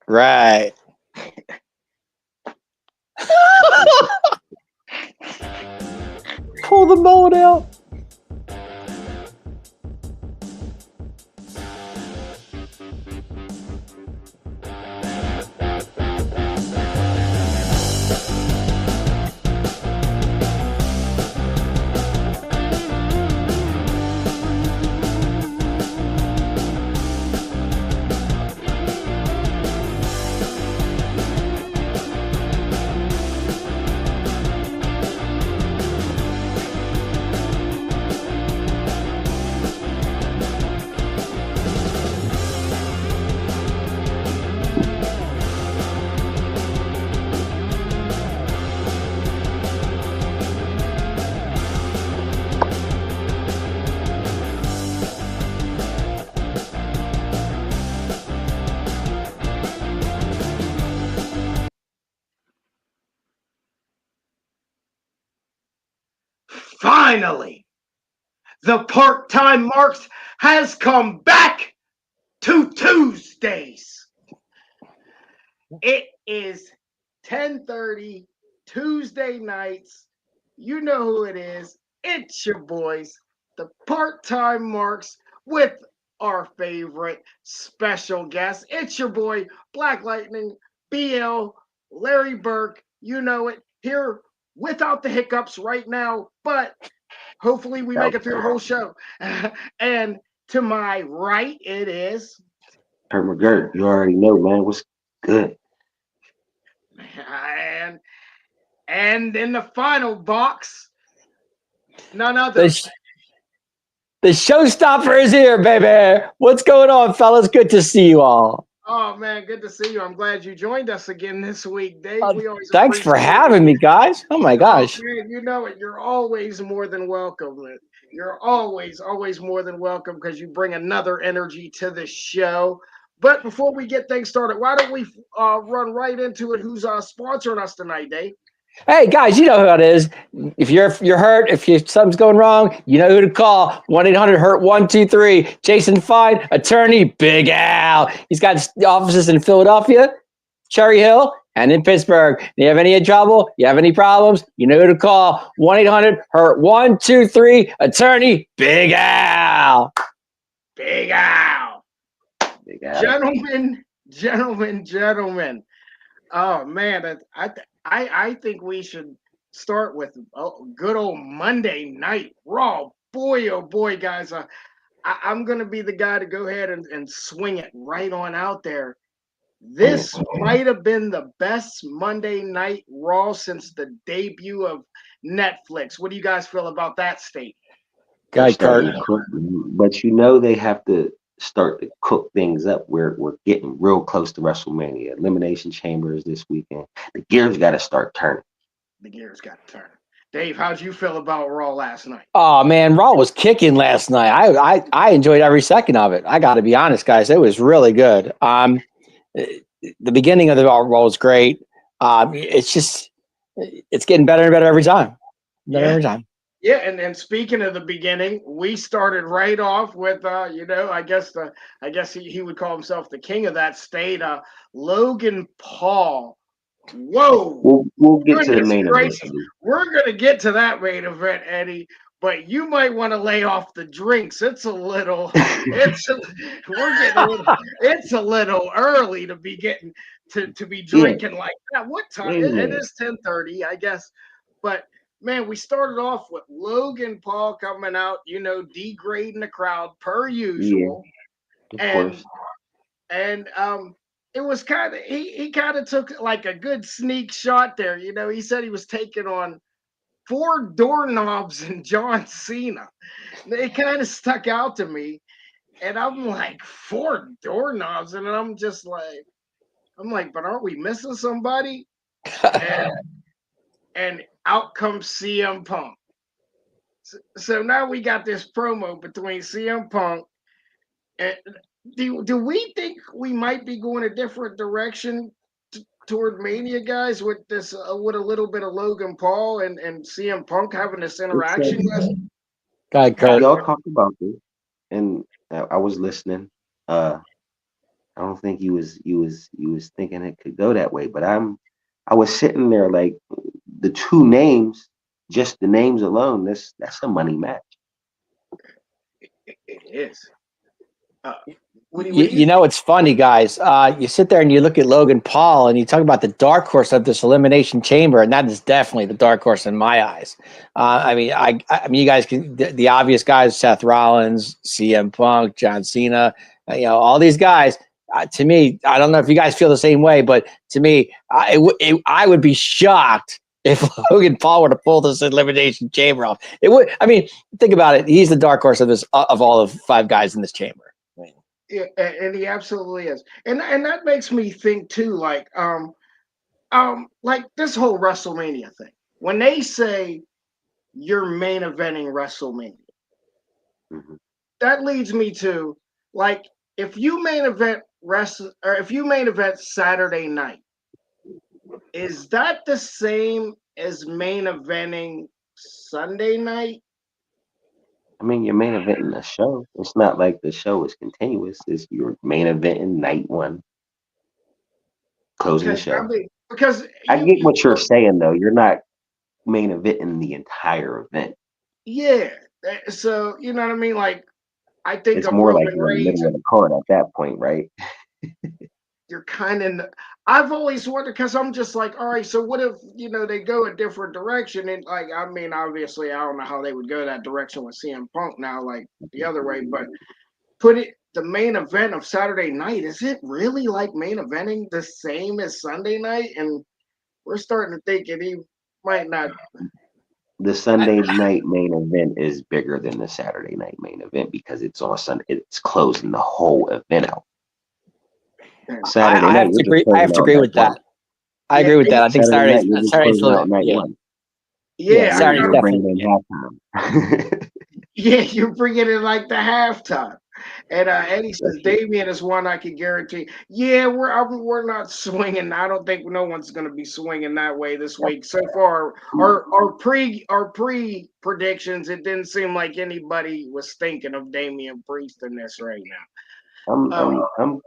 Right. Pull the mold out. Finally, the part-time Marks has come back to Tuesdays. It is 10:30 Tuesday nights. You know who it is. It's your boys, the part-time Marks, with our favorite special guest. It's your boy, Black Lightning, BL, Larry Burke. You know it. Here without the hiccups right now, but hopefully we make it through the whole show. And to my right, it is. Kurt McGirt, you already know, man. What's good? And in the final box, none other. The showstopper is here, baby. What's going on, fellas? Good to see you all. Oh man, good to see you. I'm glad you joined us again this week, Dave. We always Thanks for appreciate having me, guys. Oh my gosh. Oh, man, you know it. You're always more than welcome. You're always more than welcome because you bring another energy to the show. But before we get things started, why don't we run right into it? Who's sponsoring us tonight, Dave? Hey guys, you know who it is. If you're hurt, if something's going wrong, you know who to call. 1-800-HURT-123. Jason Fine, attorney, Big Al. He's got offices in Philadelphia, Cherry Hill, and in Pittsburgh. You have any trouble? You have any problems? You know who to call. 1-800-HURT-123. Attorney, Big Al. Big Al. Big Al. Gentlemen. Oh man, I think we should start with good old Monday Night Raw. Boy, oh boy, guys. I'm going to be the guy to go ahead and swing it right on out there. This might have been the best Monday Night Raw since the debut of Netflix. What do you guys feel about that statement? Guy Kurt. But you know they have to start to cook things up. We're getting real close to WrestleMania. Elimination Chamber is this weekend. The gears got to start turning. The gears got to turn. Dave, how'd you feel about Raw last night? Oh man, Raw was kicking last night. I enjoyed every second of it. I got to be honest, guys. It was really good. The beginning of the Raw was great. It's getting better and better every time. Every time. Yeah, and speaking of the beginning, we started right off with I guess he would call himself the king of that state, Logan Paul. Whoa! We'll get to the main event. We're gonna get to that main event, Eddie. But you might want to lay off the drinks. It's a little early to be getting to be drinking like that. What time? It is 10:30, I guess. But man, we started off with Logan Paul coming out, degrading the crowd per usual. Yeah, and it was kind of he kind of took like a good sneak shot there. He said he was taking on 4 doorknobs and John Cena. It kind of stuck out to me. And I'm like, 4 doorknobs? And I'm like, but aren't we missing somebody? And out comes CM Punk. So now we got this promo between CM Punk. And do we think we might be going a different direction toward Mania, guys, with this with a little bit of Logan Paul and CM Punk having this interaction? Y'all talked about this, and I was listening. I don't think he was thinking it could go that way. But I was sitting there like the two names, just the names alone. That's a money match. It is. What do You, you you know, it's funny, guys. You sit there and you look at Logan Paul and you talk about the dark horse of this elimination chamber, and that is definitely the dark horse in my eyes. I mean, I mean, you guys can the obvious guys: Seth Rollins, CM Punk, John Cena. All these guys. To me, I don't know if you guys feel the same way, but to me, I would be shocked if Logan Paul were to pull this elimination chamber off. It would. I mean, think about it. He's the dark horse of this of all of five guys in this chamber. Yeah, and he absolutely is, and that makes me think too, like this whole WrestleMania thing. When they say you're main eventing WrestleMania, Mhm. that leads me to like if you main event Saturday night, is that the same as main eventing Sunday night? I mean, you're main eventing the show. It's not like the show is continuous. It's your main eventing night one, closing the show. Because I get what you're saying though. You're not main eventing the entire event. yeah. So you know what I mean? Like I think It's of more like Roman you're in the Reigns. middle of the card at that point, right? You're kind of. I've always wondered because I'm just like, all right. So what if they go a different direction? And like, I mean, obviously, I don't know how they would go that direction with CM Punk now, like the other way. But put it the main event of Saturday night. Is it really like main eventing the same as Sunday night? And we're starting to think he might not. The Sunday night main event is bigger than the Saturday night main event because it's on Sunday. It's closing the whole event out. Saturday I night, have to agree. I have to agree with that. I agree with that. I think Saturday night, you're just Saturday's closing out night one. Yeah, Saturday's you're bringing definitely in halftime. Yeah, you're bringing in like the halftime. And Eddie says Damian is one I can guarantee. Yeah, we're not swinging. I don't think no one's going to be swinging that way this week. So far, our pre predictions, it didn't seem like anybody was thinking of Damian Priest in this right now.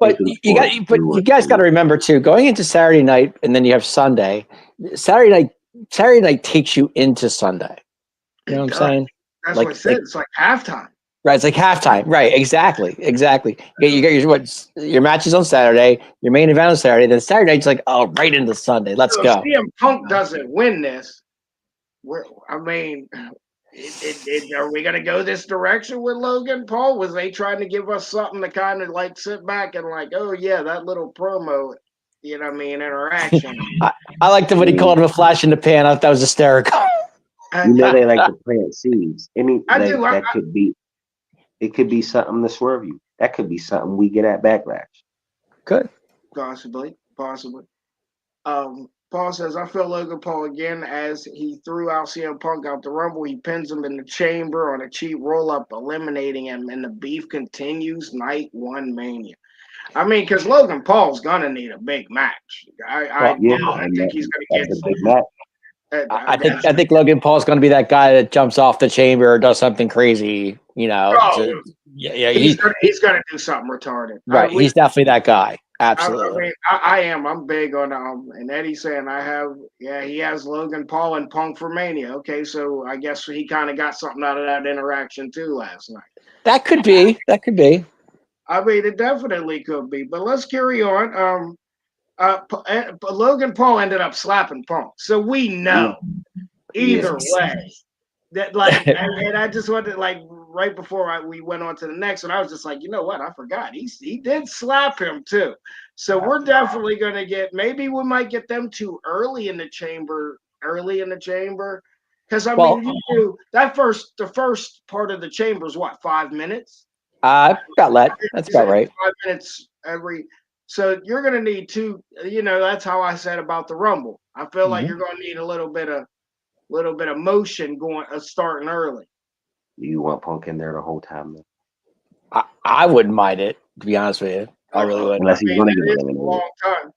But you guys got to remember too, going into Saturday night and then you have Sunday. Saturday night takes you into Sunday. You know what I'm saying? That's what I said. It's like halftime. Right, it's like halftime. Right, exactly. You got your matches on Saturday, your main event on Saturday, then Saturday night's like, oh, right into Sunday. Let's go. If CM Punk doesn't win this, are we going to go this direction with Logan Paul? Was they trying to give us something to kind of like sit back and like, oh yeah, that little promo, interaction? I liked it when he called him a flash in the pan. I thought that was hysterical. They like to plant seeds. That could be. It could be something to swerve you. That could be something we get at Backlash. Good. Possibly. Paul says, I feel Logan Paul again as he threw out CM Punk out the Rumble. He pins him in the chamber on a cheap roll-up, eliminating him, and the beef continues night one Mania. I mean, because Logan Paul's going to need a big match. I think he's going to get a big match. I think Logan Paul's going to be that guy that jumps off the chamber or does something crazy. He's going to do something retarded. Right, he's definitely that guy. Absolutely. I am. I'm big on and Eddie's saying he has Logan Paul and Punk for Mania. Okay, so I guess he kind of got something out of that interaction too last night. That could be. I mean, it definitely could be. But let's carry on. Logan Paul ended up slapping Punk, so we know either way that and I just wanted right before we went on to the next one, I was just like, you know what, I forgot he did slap him too. So we're definitely going to maybe we might get them two early in the chamber because mean you do that the first part of the chamber is what, 5 minutes? That's about right. 5 minutes every. So you're going to need two. That's how I said about the Rumble. I feel like you're going to need a little bit of motion starting early. You want Punk in there the whole time, though? I wouldn't mind it, to be honest with you. I really would. Unless he's going to get a long time.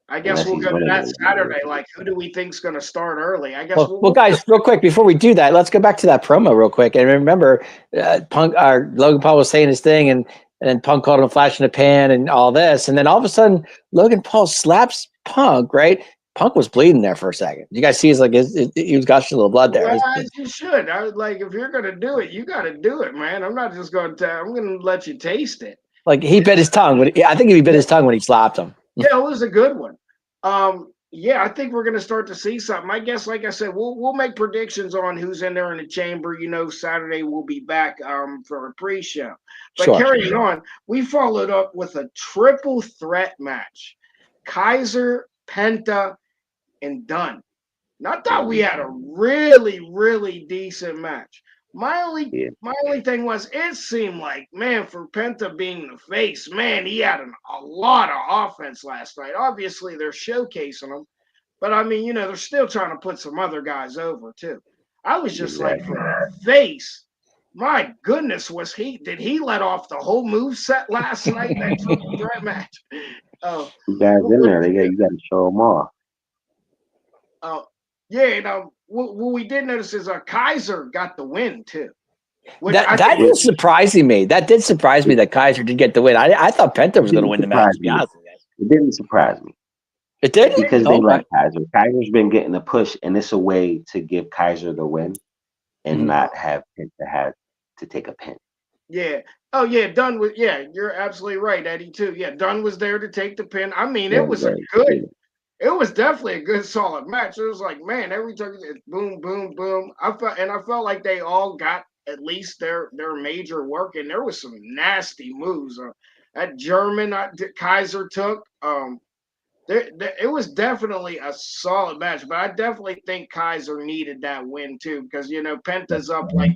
I guess we'll go to that Saturday. Like, who do we think's going to start early? I guess. Well, guys, real quick before we do that, let's go back to that promo real quick. And remember, Logan Paul was saying his thing, and and then Punk called him a flash in the pan and all this, and then all of a sudden Logan Paul slaps Punk. Right, Punk was bleeding there for a second. You guys see, he was gushing a little blood there. Well, as you should. I was like, if you're gonna do it, you got to do it, man. I'm not just going to. I'm going to let you taste it. Like he bit his tongue. I think he bit his tongue when he slapped him. Yeah, it was a good one. Yeah, I think we're going to start to see something. I guess, like I said, we'll make predictions on who's in there in the chamber. You know, Saturday we'll be back for a pre-show. But Sure. carrying on, we followed up with a triple threat match: Kaiser, Penta, and Dunn. And I thought we had a really, really decent match. My only thing was, it seemed like, man, for Penta being the face, man, he had a lot of offense last night. Obviously, they're showcasing him, but I mean, you know, they're still trying to put some other guys over too. I was just like, for a face, my goodness, did he let off the whole move set last night? That triple threat match. Oh, You guys in there, you got to show them off. Yeah, you know, what we did notice is Kaiser got the win too. That is surprising me. That did surprise me that Kaiser did get the win. I thought Penta was going to win the match. To be honest with you. It didn't surprise me. It did because they like Kaiser. Kaiser's been getting the push, and it's a way to give Kaiser the win and not have Penta have to take a pin. Yeah. Oh yeah, Dunn was. Yeah, you're absolutely right, Eddie. Too. Yeah, Dunn was there to take the pin. I mean, it was It was definitely a good, solid match. It was like, man, every time it's boom, boom, boom. I felt like they all got at least their major work, and there was some nasty moves. That German Kaiser took. It was definitely a solid match, but I definitely think Kaiser needed that win too, because you know Penta's up like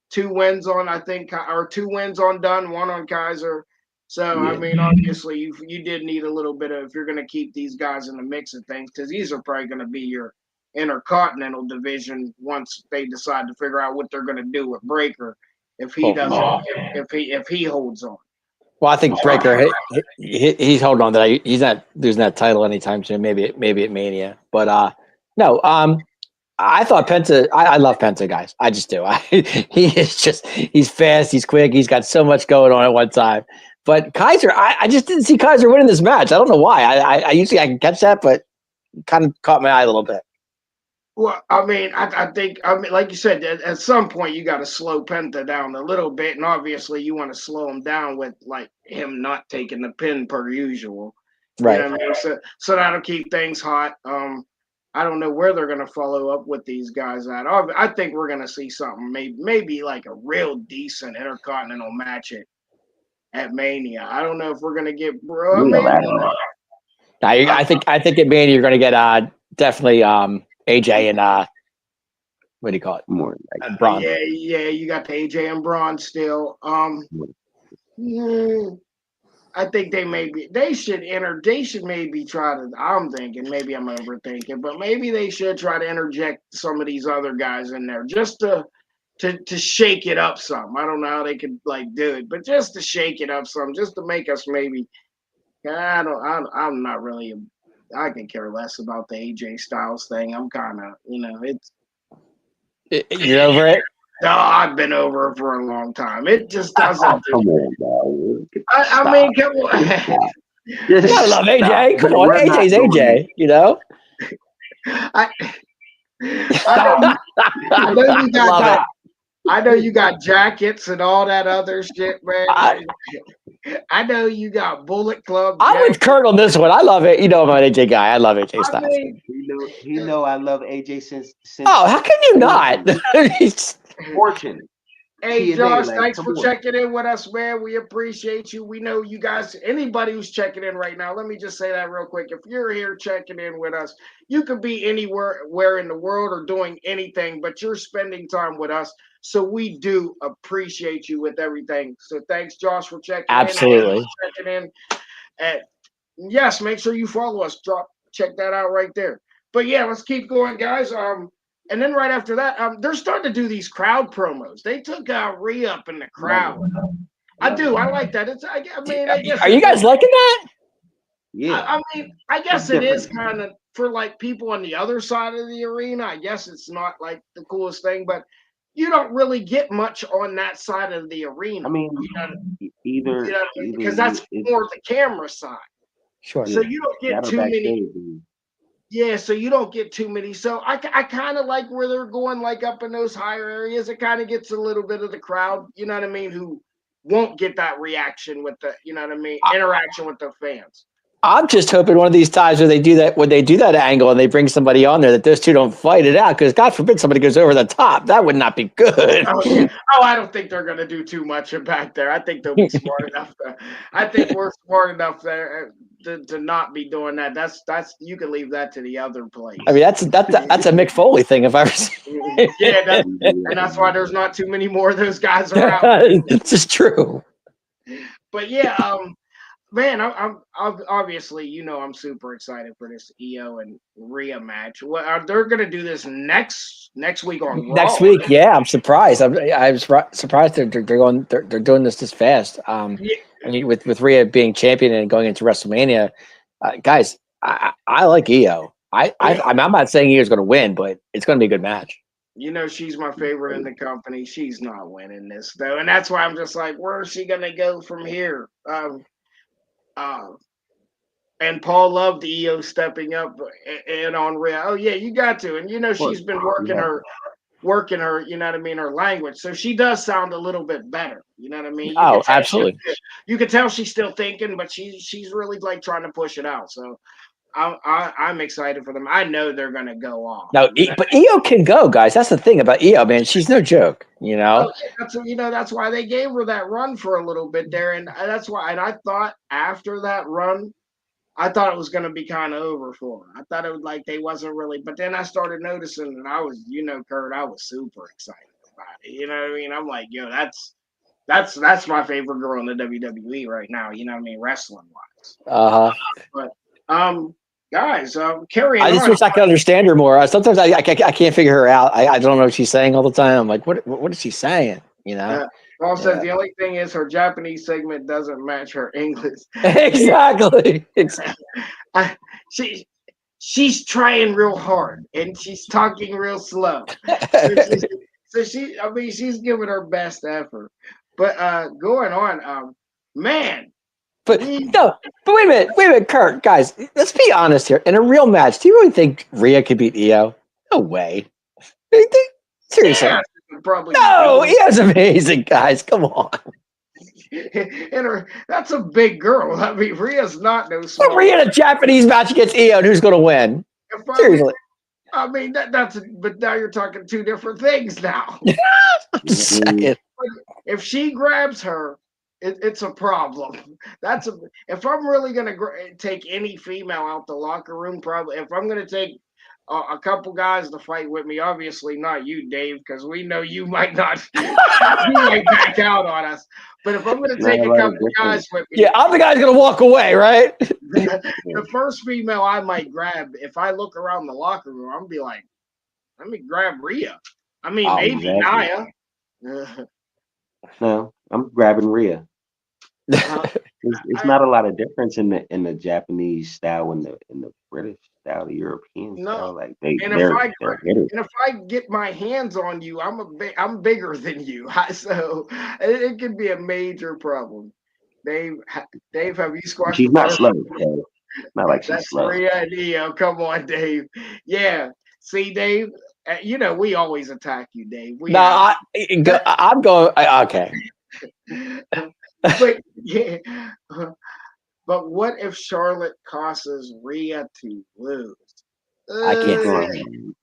2 wins on, I think, or 2 wins on Dunn, 1 on Kaiser. So, I mean, obviously, you did need a little bit of, if you're going to keep these guys in the mix of things, because these are probably going to be your intercontinental division once they decide to figure out what they're going to do with Breaker if he doesn't, if he holds on. Well, I think Breaker, he's holding on to that. He's not losing that title anytime soon. Maybe at Mania. But no, I thought Penta. I love Penta, guys. I just do. He's fast. He's quick. He's got so much going on at one time. But Kaiser, I just didn't see Kaiser winning this match. I don't know why. I usually I can catch that, but kind of caught my eye a little bit. Well, I mean, I think, like you said, at some point you got to slow Penta down a little bit, and obviously you want to slow him down with like him not taking the pin per usual. Right. You know what I mean? So that'll keep things hot. I don't know where they're going to follow up with these guys at. I think we're going to see something, maybe like a real decent intercontinental match at Mania. I don't know if we're going to get I think at Mania you're going to get definitely AJ and what do you call it? More like Braun. Yeah, you got the AJ and Braun still. I think they should maybe try to, I'm thinking, maybe I'm overthinking, but maybe they should try to interject some of these other guys in there just to shake it up some. I don't know how they could like do it, but just to shake it up some, just to make us maybe, I'm not really, I can care less about the AJ Styles thing. I'm kind of, You're over it? No, I've been over it for a long time. It just doesn't. Come on, bro. I mean, come on. You gotta love AJ. Come on, AJ's AJ. You know. I know you got jackets and all that other shit, man. I know you got Bullet Club. I'm with Kurt on this one. I love it. You know I'm an AJ guy. I love AJ Styles. You know I love AJ since Oh, how can you not? Fortune. Hey, TNA, Josh, like, thanks come for on. checking in with us, man. We appreciate you. We know you guys, anybody who's checking in right now, let me just say that real quick. If you're here checking in with us, you could be anywhere in the world or doing anything, but you're spending time with us. So we do appreciate you with everything. So thanks, Josh, for checking in. Absolutely. Checking in. And yes, make sure you follow us. Check that out right there. But yeah, let's keep going, guys. And then right after that, they're starting to do these crowd promos. They took Rhea up in the crowd. I do. I like that. I guess. Are you guys liking that? Yeah. I mean, I guess it is kind of for like people on the other side of the arena. I guess it's not like the coolest thing, but you don't really get much on that side of the arena. I mean, either Because that's more the camera side. Sure. So you don't get that or too many. backstage, dude. Yeah, so you don't get too many. So I kind of like where they're going, like up in those higher areas. It kind of gets a little bit of the crowd, you know what I mean, who won't get that reaction with the, you know what I mean, interaction with the fans. I'm just hoping one of these times when they do that angle and they bring somebody on there, that those two don't fight it out, because God forbid somebody goes over the top. That would not be good. Oh, yeah. Oh, I don't think they're going to do too much back there. I think they'll be smart enough. I think we're smart enough there to not be doing that. That's you can leave that to the other place. I mean, that's a Mick Foley thing, if I ever seen it. Yeah, and that's why there's not too many more of those guys around. It's just true. But yeah, man, I'm obviously, you know, I'm super excited for this Io and Rhea match. Well, they're gonna do this next week on Raw. Next week, yeah, I'm surprised. I'm surprised they're doing this fast. I mean, with Rhea being champion and going into WrestleMania, guys, I like Io. I'm not saying Io's going to win, but it's going to be a good match. You know, she's my favorite in the company. She's not winning this though, and that's why I'm just like, where is she gonna go from here? And Paul loved Io stepping up and on Rhea. Oh yeah, you got to, and you know she's been working her, you know what I mean, her language, so she does sound a little bit better. You know what I mean? Absolutely. You can tell she's still thinking, but she's really like trying to push it out. So I'm excited for them. I know they're gonna go off. No, but Io can go, guys. That's the thing about Io, man. She's no joke. You know. That's why they gave her that run for a little bit there, and that's why. And I thought after that run, I thought it was going to be kind of over for her. I thought it was like they wasn't really, but then I started noticing, and I was, you know, Kurt, I was super excited about it. You know what I mean? I'm like, yo, that's my favorite girl in the WWE right now. You know what I mean, wrestling wise. But guys, carrying on. I just wish I could understand her more. Sometimes I can't figure her out. I don't know what she's saying all the time. I'm like, what is she saying? You know. Paul says the only thing is her Japanese segment doesn't match her English. Exactly. She's trying real hard and she's talking real slow. She's giving her best effort. But going on, man. But wait a minute, Kurt, guys, let's be honest here. In a real match, do you really think Rhea could beat Io? No way. Seriously. Yeah. Probably no, Io's amazing, guys. Come on. And that's a big girl. I mean, Rhea's not no small. Rhea in a Japanese match against Io, and who's going to win? Seriously. I mean, but now you're talking two different things now. I'm just saying. If she grabs her, it's a problem. If I'm really going to take any female out the locker room, probably if I'm going to take a couple guys to fight with me, obviously not you, Dave, because we know you might not, you might back out on us. But if I'm going to take a couple guys with me, yeah, I'm the guy's going to walk away, right? The first female I might grab, if I look around the locker room, I'm gonna be like, let me grab Rhea. I mean, maybe Nia. No, I'm grabbing Rhea. It's not a lot of difference in the Japanese style and the British style, the European style. Like if I get my hands on you, I'm bigger than you, so it could be a major problem. Dave, have you squashed? She's not slow. So not like she's slow. Rhea and Io. Come on, Dave. Yeah. See, Dave. You know we always attack you, Dave. I'm going. Okay. But yeah, but what if Charlotte causes Rhea to lose? I can't.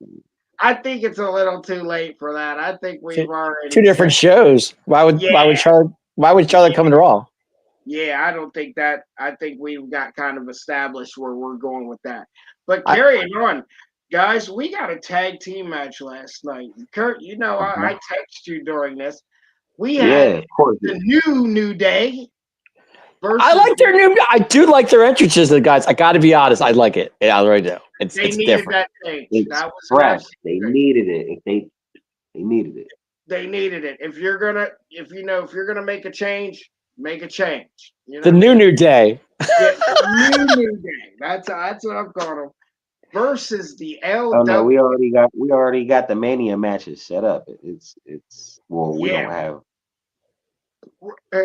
I think it's a little too late for that. I think we've already two different shows. Why would Charlotte come to Raw? Yeah, I don't think that. I think we've got kind of established where we're going with that. But carrying on, guys, we got a tag team match last night. Kurt, you know, I texted you during this. We had the New Day. I like their I do like their entrances, the guys. I got to be honest. I like it. Yeah, I already do. It's different. That thing. That was fresh. They needed it. They needed it. They needed it. If you're gonna make a change, make a change. You know? The New Day. Yeah, New Day. That's what I'm calling them. versus the Oh no, LW. we already got the Mania matches set up. It's well, we don't Yeah, have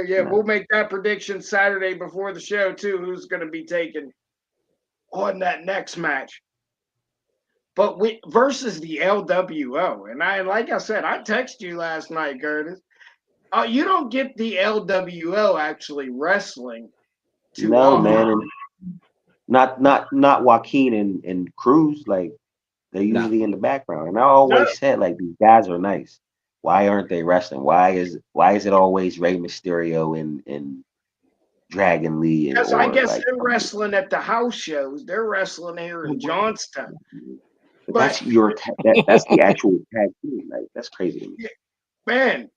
yeah, no. we'll make that prediction Saturday before the show too. Who's going to be taken on that next match? But we versus the LWO, and like I said, I texted you last night, Curtis. You don't get the LWO actually wrestling too No, often. man, and not Joaquin and Cruz, like they're No. usually in the background. And I No, always said like these guys are nice. Why aren't they wrestling? Why is it always Rey Mysterio and Dragon Lee and because I or guess like they're wrestling at the house shows. They're wrestling here in Johnstown. but But that's the actual tag team. Like that's crazy to me. man,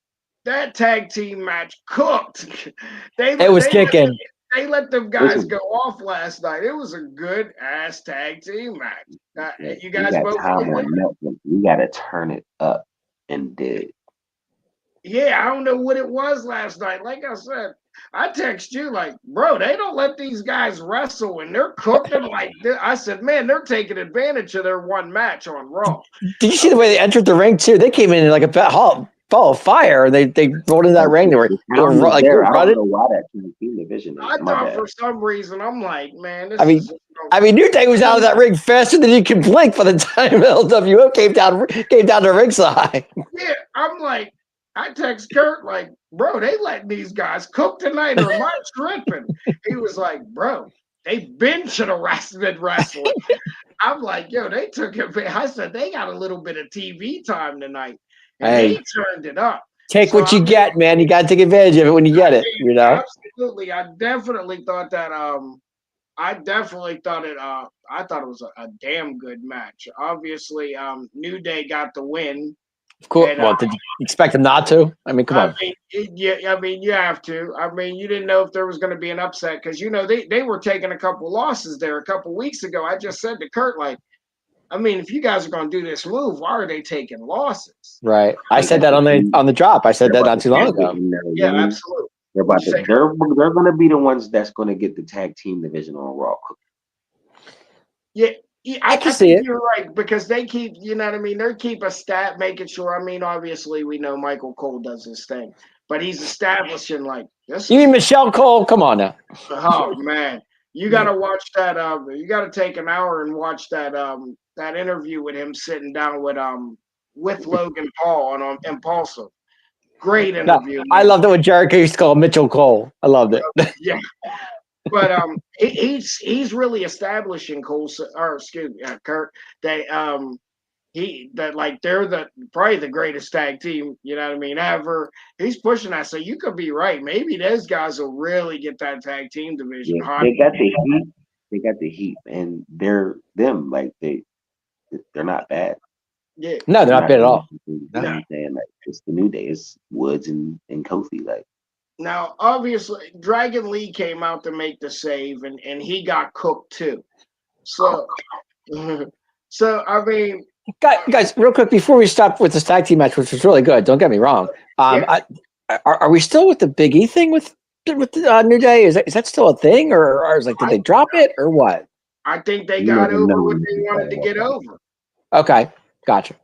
that tag team match cooked. It was kicking. They let them guys Listen, go off last night. It was a good ass tag team match. yeah, You we guys got both time like that? on Netflix. We gotta turn it up and did. Yeah, I don't know what it was last night. Like I said, I text you like, bro, they don't let these guys wrestle and they're cooking like this. I said, man, they're taking advantage of their one match on Raw. Did you see the way they entered the ring too? They came in like a ball of fire. They rolled into that ring. They were The sound is like there. I don't running. know why that tag team division I is. My thought bad. for some reason, I'm like, man, this I mean, is just New Day was out of that ring faster than you could blink by the time LWO came down to ringside. yeah, I'm like, I text Kurt like, bro, they letting these guys cook tonight, or am I tripping? He was like, bro, they been should have been wrestling. I'm like, yo, they took it. I said they got a little bit of TV time tonight, and Hey, they turned it up. take So what I you mean, get, man. You got to take advantage of it when you get it. You know. absolutely, I definitely thought that. I definitely thought it. I thought it was a damn good match. Obviously, New Day got the win. Of course. And, Well, did you expect them not to? I mean, come I on. mean, yeah, I mean, you have to. I mean, you didn't know if there was going to be an upset because they were taking a couple losses there a couple weeks ago. I just said to Kurt, like, I mean, if you guys are going to do this move, why are they taking losses? Right. I said that on the drop. I said that not too long ago. Yeah, absolutely. They're going to be the ones that's going to get the tag team division on Raw. Yeah, I can I see think it. you're right because they keep, you know what I mean? They keep a stat, making sure. I mean, obviously, we know Michael Cole does his thing, but he's establishing like this. You mean Michelle Cole? Come on now. Oh man, you got to watch that. You got to take an hour and watch that. That interview with him sitting down with Logan Paul on Impulsive. Great No, interview. I loved it when Jericho used to call Mitchell Cole. I loved it. Yeah. But he's really establishing Cole, or excuse me, Kurt. They they're probably the greatest tag team, you know what I mean, ever. He's pushing that, so you could be right. Maybe those guys will really get that tag team division hot. They got the heat. They got the heat, and they're not bad. Yeah. No, they're not bad at all. You know what I'm saying? Like it's the New Day. It's Woods and Kofi. Like now, obviously, Dragon Lee came out to make the save, and he got cooked too. So, I mean, guys, real quick before we stop with this tag team match, which was really good. Don't get me wrong. Are we still with the Big E thing with New Day? Is that still a thing, or is like did they drop it or what? I think they got over what they wanted to get over. Okay, gotcha.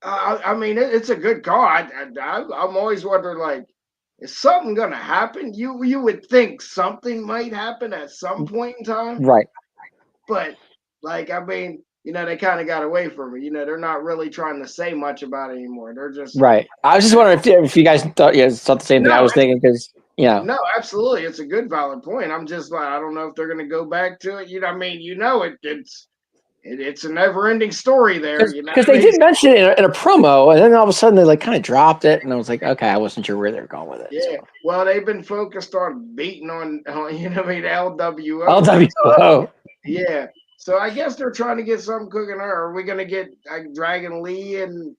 I mean, it's a good call. I'm always wondering, like, is something gonna happen? You would think something might happen at some point in time, Right? But like, I mean, they kind of got away from it. They're not really trying to say much about it anymore. They're just right. I was just wondering if you guys thought the same thing I was thinking because No, absolutely, it's a good valid point. I'm just like, I don't know if they're gonna go back to it. I mean, it's a never-ending story there. Because they did mention it in a promo, and then all of a sudden they like kind of dropped it, and I was like, okay, I wasn't sure where they were going with it. Yeah, so. Well, they've been focused on beating on LWO. LWO. Yeah, so I guess they're trying to get something cooking there. Are we gonna get like Dragon Lee and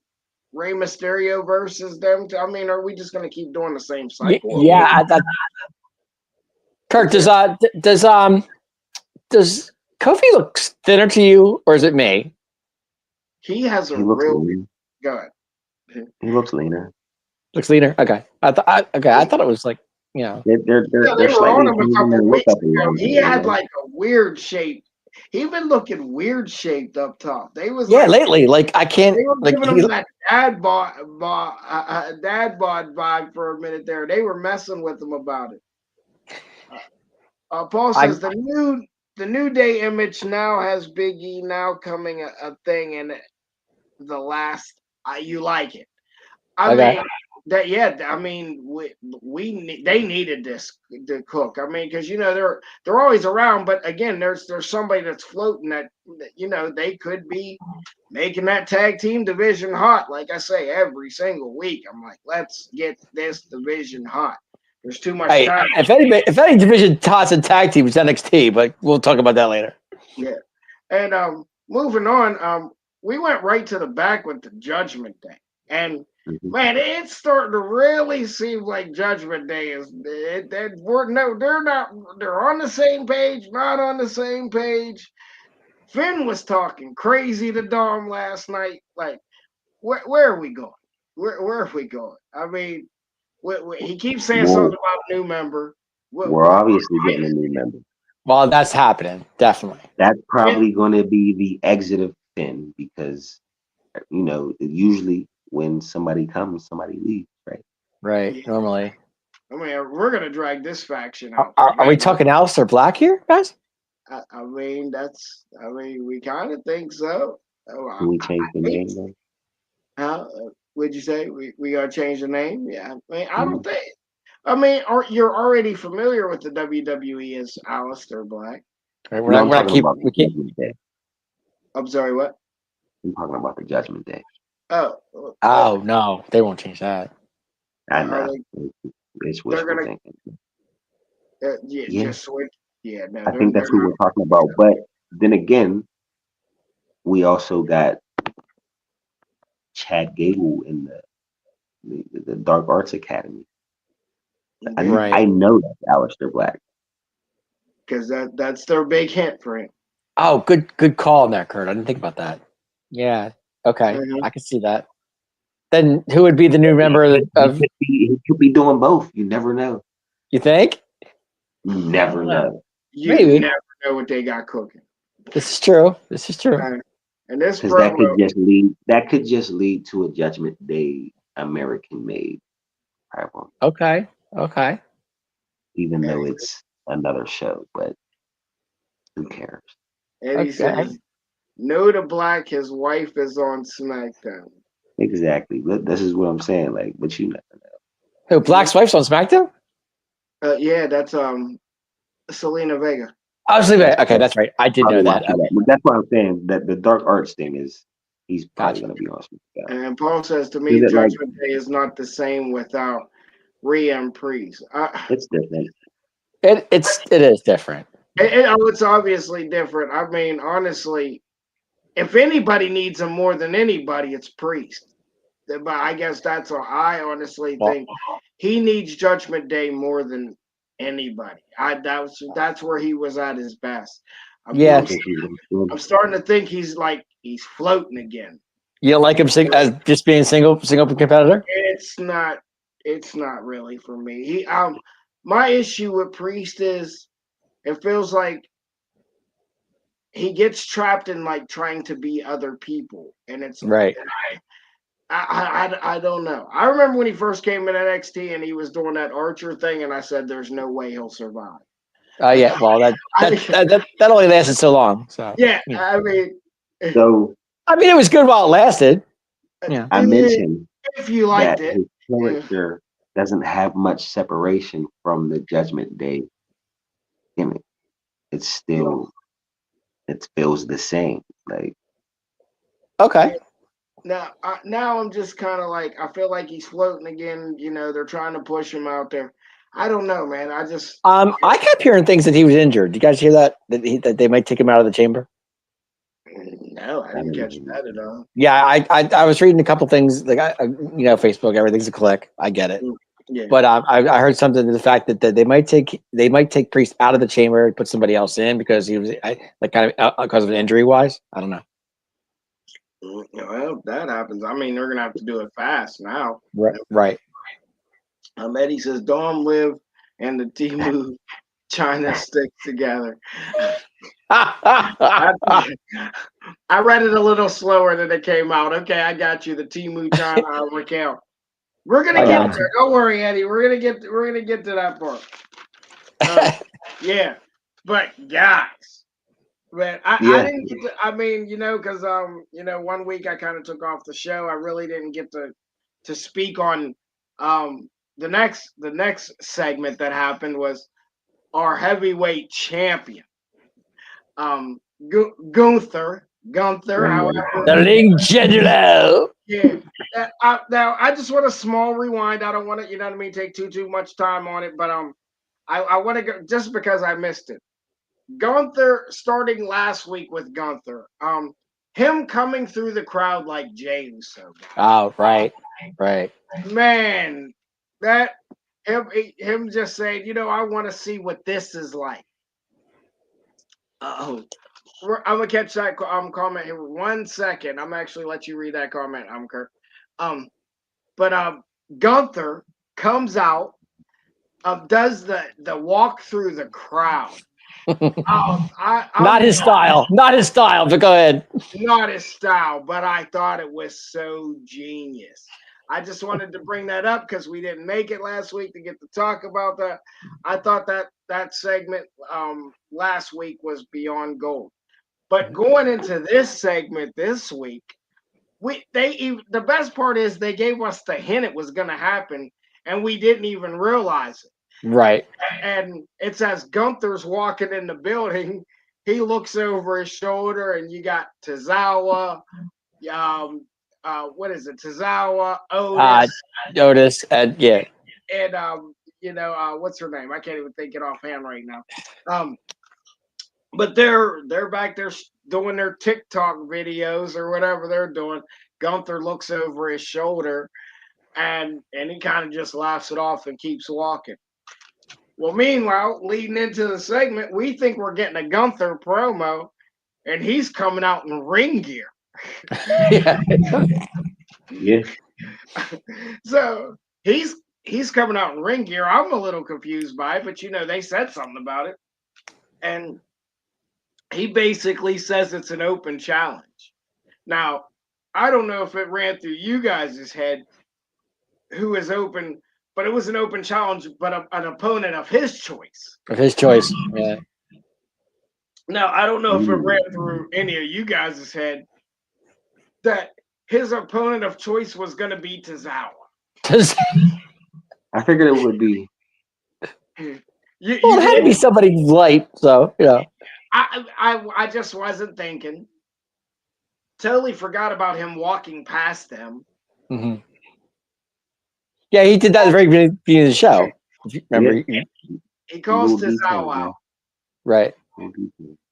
Rey Mysterio versus them? I mean, are we just gonna keep doing the same cycle? Yeah. Kurt, does Kofi look thinner to you, or is it me? He has a real good. He looks leaner. Looks leaner. Okay. I thought it was like they're were on him a couple weeks ago. He had like a weird shape he been looking weird shaped up top. They was Yeah, like lately, like I can't they were like giving him that dad bod vibe for a minute there. They were messing with him about it. Paul I says the new day image now has Big E now coming a thing, and the last you like it. I okay. mean that yeah. I mean they needed this to cook. I mean because they're always around, but again there's somebody that's floating that they could be making that tag team division hot. Like I say every single week, I'm like let's get this division hot. There's too much Hey, time. if any division tots and tag team is NXT, but we'll talk about that later. Yeah. And moving on, we went right to the back with the Judgment Day. And Mhm. man, it's starting to really seem like Judgment Day is they're on the same page, not on the same page. Finn was talking crazy to Dom last night. Like, where are we going? Where are we going? I mean, he keeps saying Well, something about a new member. we're obviously getting a new member. Well, that's happening, definitely. That's probably going to be the exit of Finn because, usually when somebody comes, somebody leaves, right? Right, Yeah, normally. I mean, we're gonna drag this faction Are, out. are, are we talking Aleister Black here, guys? I mean, we kind of think so. Oh, Can we change the think name so. then? How would you say we gotta change the name? Yeah, I mean, I don't Mhm. think. I mean, you're already familiar with the WWE as Aleister Black. Right, No, I'm we're not talking keep about we the can't. Judgment Day. I'm sorry, what? I'm talking about the Judgment Day. Oh, Oh no, they won't change that. I are know. they? It's They're wishful gonna thinking. yeah, Yeah, just switch. Yeah, no, I think they're that's who not. we're talking about. But then again, we also got Chad Gable in the Dark Arts Academy. I, Yeah, Right. I know that's Aleister Black. because that's their big hint for him. Oh, good call on that, Kurt. I didn't think about that. Yeah. Okay, Mhm. I can see that. Then who would be the new member of? He could be doing both. You never know. You think? You I never don't know. know. You Maybe never know what they got cooking. this is true. This is true. And this Because that could promo, just lead to a Judgment Day American made problem, Okay. Okay. even though Eddie, it's another show, but who cares? Eddie Okay. says, no to Black, his wife is on SmackDown. Exactly. This is what I'm saying. Like, but you never know. Who? Black's wife's on SmackDown? Yeah, that's Selena Vega. Oh, That's okay, that's right. I did know probably why that. she Okay, left. But that's why I'm saying that the Dark Arts thing is he's probably gotcha. going to be on SmackDown. And Paul says to Is me, it like Judgment Day is not the same without Rhea and Priest. it's different? It is different. It's obviously different. I mean, honestly, if anybody needs him more than anybody, it's Priest. But I guess that's what I honestly Well, think. He needs Judgment Day more than anybody. That's where he was at his best. I'm, You yeah. don't I'm, think he's going I'm starting to think he's floating again. You don't like him as just being single competitor? It's not really for me. My issue with Priest is it feels like he gets trapped in trying to be other people, and it's Right. I don't know. I remember when he first came in NXT and he was doing that Archer thing, and I said, "There's no way he'll survive." Yeah. Well, that only lasted so long. So Yeah, yeah. I mean, So I mean, it was good while it lasted. Yeah. I mentioned if you liked that it, his character doesn't have much separation from the Judgment Day gimmick. It's still it feels the same. Like Okay. now I'm just kind of I feel like he's floating again. They're trying to push him out there. I don't know, man. I kept hearing things that he was injured. Did you guys hear that? That they might take him out of the chamber? No, I didn't catch that at all. Yeah, I was reading a couple things like Facebook. Everything's a click. I get it. Yeah. But I heard something to the fact that they might take Priest out of the chamber and put somebody else in because he was kind of because of an injury wise. I don't know. Well, if that happens, I mean, they're gonna have to do it fast now. Right. Eddie says Dom Liv and the Timu China sticks together. I read it a little slower than it came out. Okay, I got you. The Timu China account. We're gonna I get got there. Don't worry, Eddie. We're gonna get to that part. Yeah, but guys, man, I Yeah. didn't get to. I mean, because 1 week I kind of took off the show. I really didn't get to speak on the next segment that happened was our heavyweight champion, Gunther. However, The Ring General. yeah. Now I just want a small rewind. I don't want to, you know what I mean, take too much time on it, but I want to go just because I missed it. Gunther starting last week with Gunther. Him coming through the crowd like Jey Uso. Oh, right. Man, that him just saying, I want to see what this is like. I'm gonna catch that comment here 1 second. I'm actually let you read that comment. I'm Kurt. But Gunther comes out, does the walk through the crowd. Not his style. Not his style, but go ahead. Not his style, but I thought it was so genius. I just wanted to bring that up because we didn't make it last week to get to talk about that. I thought that segment last week was beyond gold. But going into this segment this week, the best part is they gave us the hint it was going to happen, and we didn't even realize it. Right. And it's as Gunther's walking in the building, he looks over his shoulder, and you got Tozawa, what is it? Tozawa, Otis, and yeah. And what's her name? I can't even think it offhand right now. But they're back there doing their TikTok videos or whatever they're doing. Gunther looks over his shoulder, and he kind of just laughs it off and keeps walking. Well, meanwhile, leading into the segment, we think we're getting a Gunther promo, and he's coming out in ring gear. Yeah. So he's coming out in ring gear. I'm a little confused by it, but they said something about it. And he basically says it's an open challenge. Now, I don't know if it ran through you guys' head who is open, but it was an open challenge, but an opponent of his choice. Of his choice, yeah. Now, I don't know if it ran through any of you guys' head that his opponent of choice was going to be Tozawa. I figured it would be. It had to be somebody light, so I just wasn't thinking. Totally forgot about him walking past them. Mm-hmm. Yeah, he did that at the very beginning of the show. Remember? Yeah. He calls Tozawa out. Right.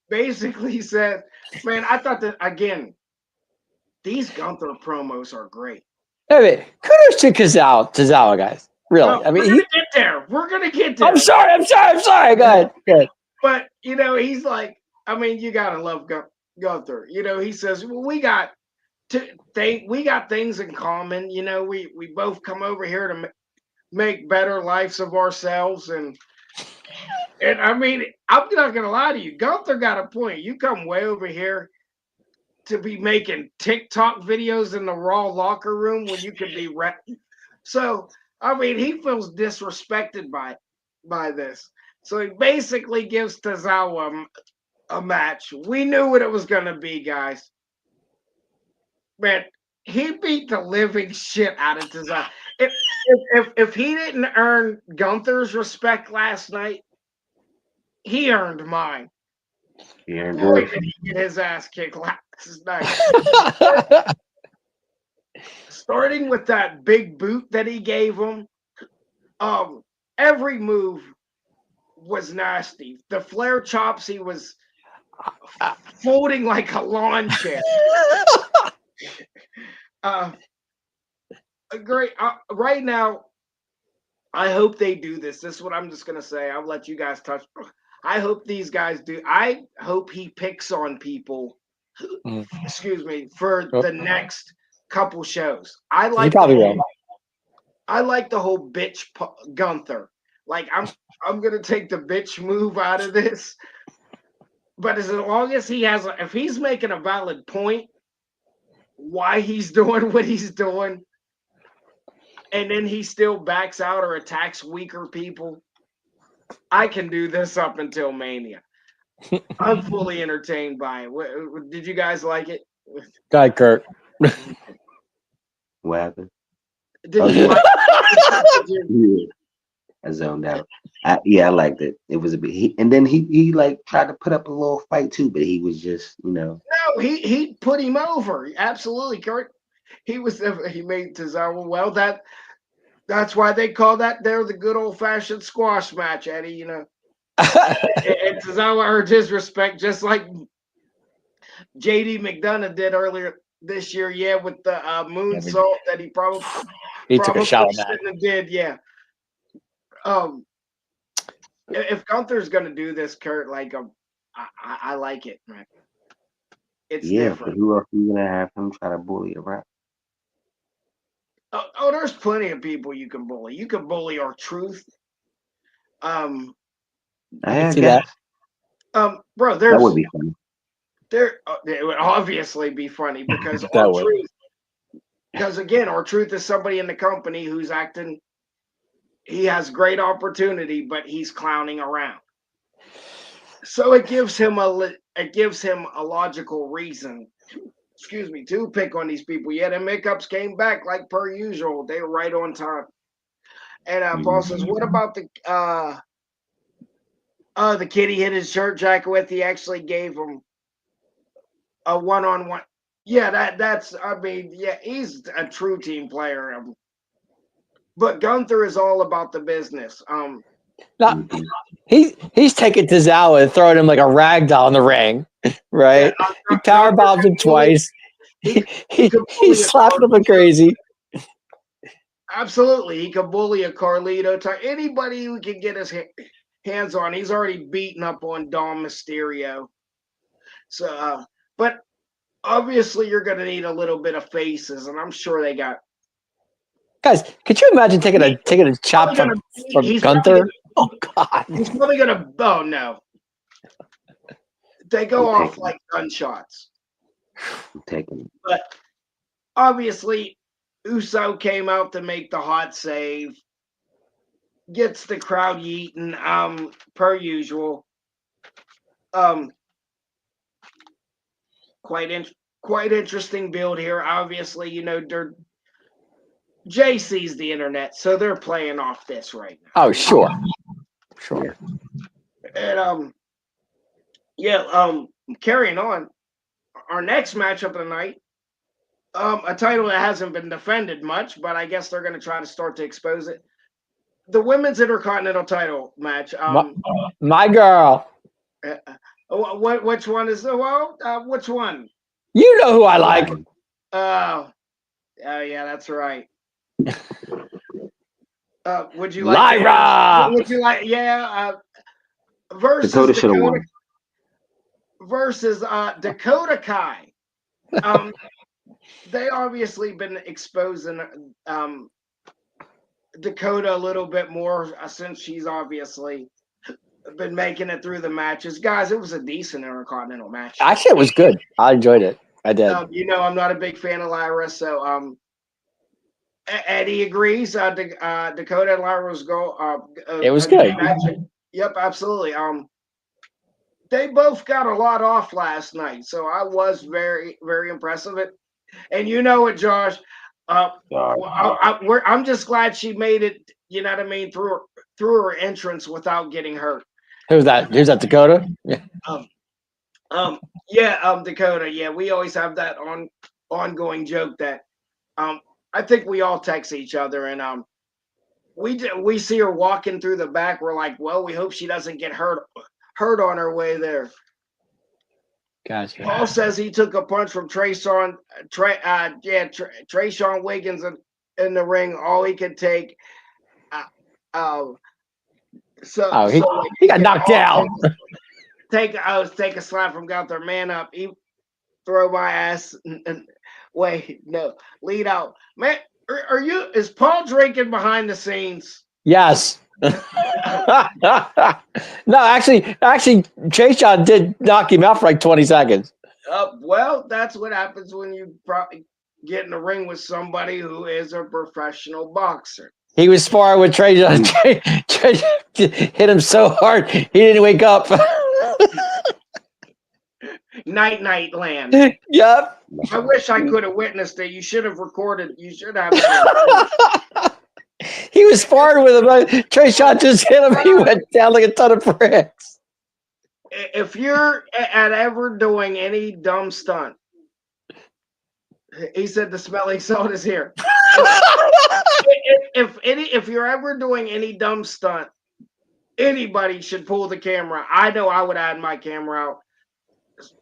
Basically said, man, I thought that, again, these Gunther promos are great. Hey, kudos to Tozawa, guys. Really. No, I mean, we're gonna get there. I'm sorry. Go ahead. But he's like, I mean, you gotta love Gunther. He says, well, we got things in common. We both come over here to make better lives of ourselves, and I mean, I'm not gonna lie to you, Gunther got a point. You come way over here to be making TikTok videos in the Raw locker room when you could be So, I mean, he feels disrespected by this. So he basically gives Tozawa a match. We knew what it was going to be, guys. Man, he beat the living shit out of Tozawa. If he didn't earn Gunther's respect last night, he earned mine. Boy, did he get his ass kicked last night. Starting with that big boot that he gave him, every move was nasty. The flare chops, he was folding like a lawn chair. Great. Right now, I hope they do this. This is what I'm just gonna say. I'll let you guys touch. I hope these guys do. I hope he picks on people. Excuse me, for the next couple shows. I like the whole bitch Gunther. Like I'm gonna take the bitch move out of this. But as long as he has, if he's making a valid point, why he's doing what he's doing, and then he still backs out or attacks weaker people, I can do this up until Mania. I'm fully entertained by it. Did you guys like it? Go ahead, Kurt. What happened? Did you like it? Did you- Yeah. I zoned out. I liked it. It was a bit. And then he like tried to put up a little fight too, but he was just No, he put him over. Absolutely, Kurt. He made Tozawa well. That's why they call that there the good old fashioned squash match, Eddie. You know, and Tozawa earned his respect just like JD McDonough did earlier this year. Yeah, with the moonsault that he probably took a shot on that. shouldn't have did. Yeah. If Gunther's gonna do this, Kurt, like I like it, man. It's but different. who else you gonna have him try to bully around? Oh, there's plenty of people you can bully. You can bully our truth. I can see guess. Bro, That would be funny. it would obviously be funny because That our would. truth. Because again, our truth is somebody in the company who's acting. He has great opportunity, but he's clowning around. So it gives him a logical reason. Excuse me, to pick on these people. Yeah, the makeups came back like per usual. They were right on time. And Paul says, "What about the kid he hit his shirt jacket with? He actually gave him a one-on-one. Yeah, that's. I mean, yeah, he's a true team player. But Gunther is all about the business. No, he's taking Tozawa and throwing him like a rag doll in the ring, right? Yeah, He power bombed him twice. He slapped him like crazy. Absolutely, he could bully a Carlito. Anybody who can get his hands on. He's already beaten up on Dom Mysterio. So, but obviously, you're going to need a little bit of faces, and I'm sure they got. Guys, could you imagine taking a chop from Gunther? Oh God! He's probably gonna. Oh no! They go off like gunshots. I'm taking it. But obviously, Uso came out to make the hot save. Gets the crowd yeeting, per usual. Quite interesting build here. Obviously, you know, Jay sees the internet, so they're playing off this right now. Oh sure. And carrying on, our next matchup of the night, a title that hasn't been defended much, but I guess they're going to try to start to expose it. The women's intercontinental title match. My girl. Which one is which one? You know who I like. Oh yeah, that's right. Would you like Lyra? Would you like? Yeah. Versus Dakota should have won. Versus Dakota Kai. They obviously been exposing Dakota a little bit more since she's obviously been making it through the matches. Guys, it was a decent Intercontinental match. Actually, it was good. I enjoyed it. I did. You know, I'm not a big fan of Lyra, so Eddie agrees. Dakota and Lyra's go. It was good. Yep, absolutely. They both got a lot off last night, so I was very, very impressed with it. And you know what, Josh? I'm just glad she made it. You know what I mean? Through her entrance without getting hurt. Who's that? Who's that? Dakota? Yeah. Dakota. Yeah, we always have that ongoing joke that I think we all text each other, and we see her walking through the back. We're like, well, we hope she doesn't get hurt on her way there. Gotcha. Paul says he took a punch from Trayshawn Wiggins in the ring. All he could take. He got knocked down. Take a slap from Gunther. Man up. He throw my ass. Wait, no. Lead out. Man, is Paul drinking behind the scenes? Yes. No, actually, Chase John did knock him out for like 20 seconds. Well, that's what happens when you probably get in the ring with somebody who is a professional boxer. He was sparring with Trey John. Trey hit him so hard he didn't wake up. Night land. Yep. I wish I could have witnessed it. You should have recorded. You should have. He was sparring with him. Trey John just hit him. He went down like a ton of bricks. If you're at ever doing any dumb stunt, he said the smelling salt is here. If you're ever doing any dumb stunt, anybody should pull the camera. I know I would add my camera out.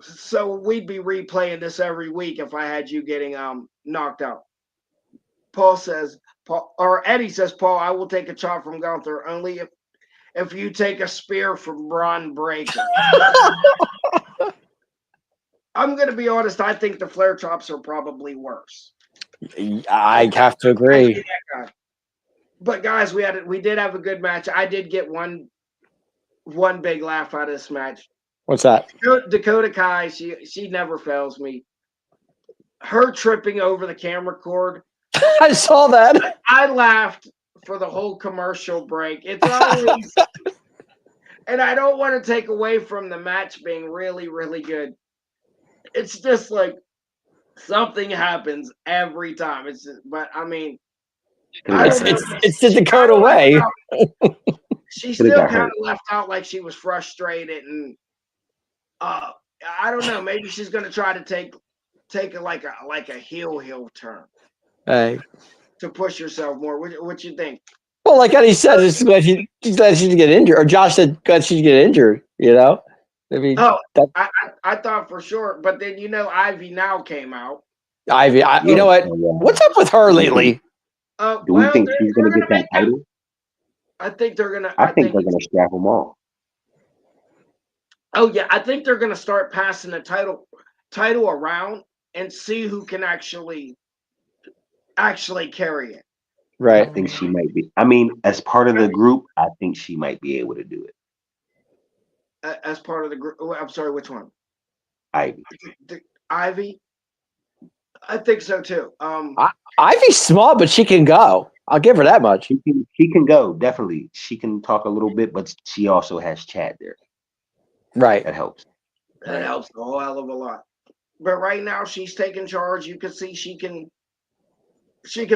So we'd be replaying this every week if I had you getting knocked out. Eddie says, Paul, I will take a chop from Gunther only if you take a spear from Braun Breaker. I'm gonna be honest, I think the flare chops are probably worse. I have to agree. But guys, we did have a good match. I did get one big laugh out of this match. What's that? Dakota Kai, she never fails me. Her tripping over the camera cord. I saw that. I laughed for the whole commercial break. It's always, and I don't want to take away from the match being really, really good. It's just like something happens every time. But I mean, it's the Dakota way. She still kind of left out like she was frustrated, and I don't know. Maybe she's gonna try to take it like a heel turn. Hey. To push yourself more. What you think? Well, like Eddie said, she's glad she didn't get injured. Or Josh said glad she didn't get injured, you know? I mean, I thought for sure, but then Ivy now came out. Ivy, you know what? What's up with her lately? Do we think she's gonna get that title? I think they're gonna. I think they're gonna strap them all. Oh yeah, I think they're gonna start passing the title around and see who can actually carry it. Right. I think she might be. I mean, as part of the group, I think she might be able to do it. As part of the group. I'm sorry, which one? Ivy. Ivy. I think so too. Ivy's small, but she can go. I'll give her that much. She can go, definitely. She can talk a little bit, but she also has Chad there. Right. That helps. That helps a whole hell of a lot. But right now she's taking charge. You can see she can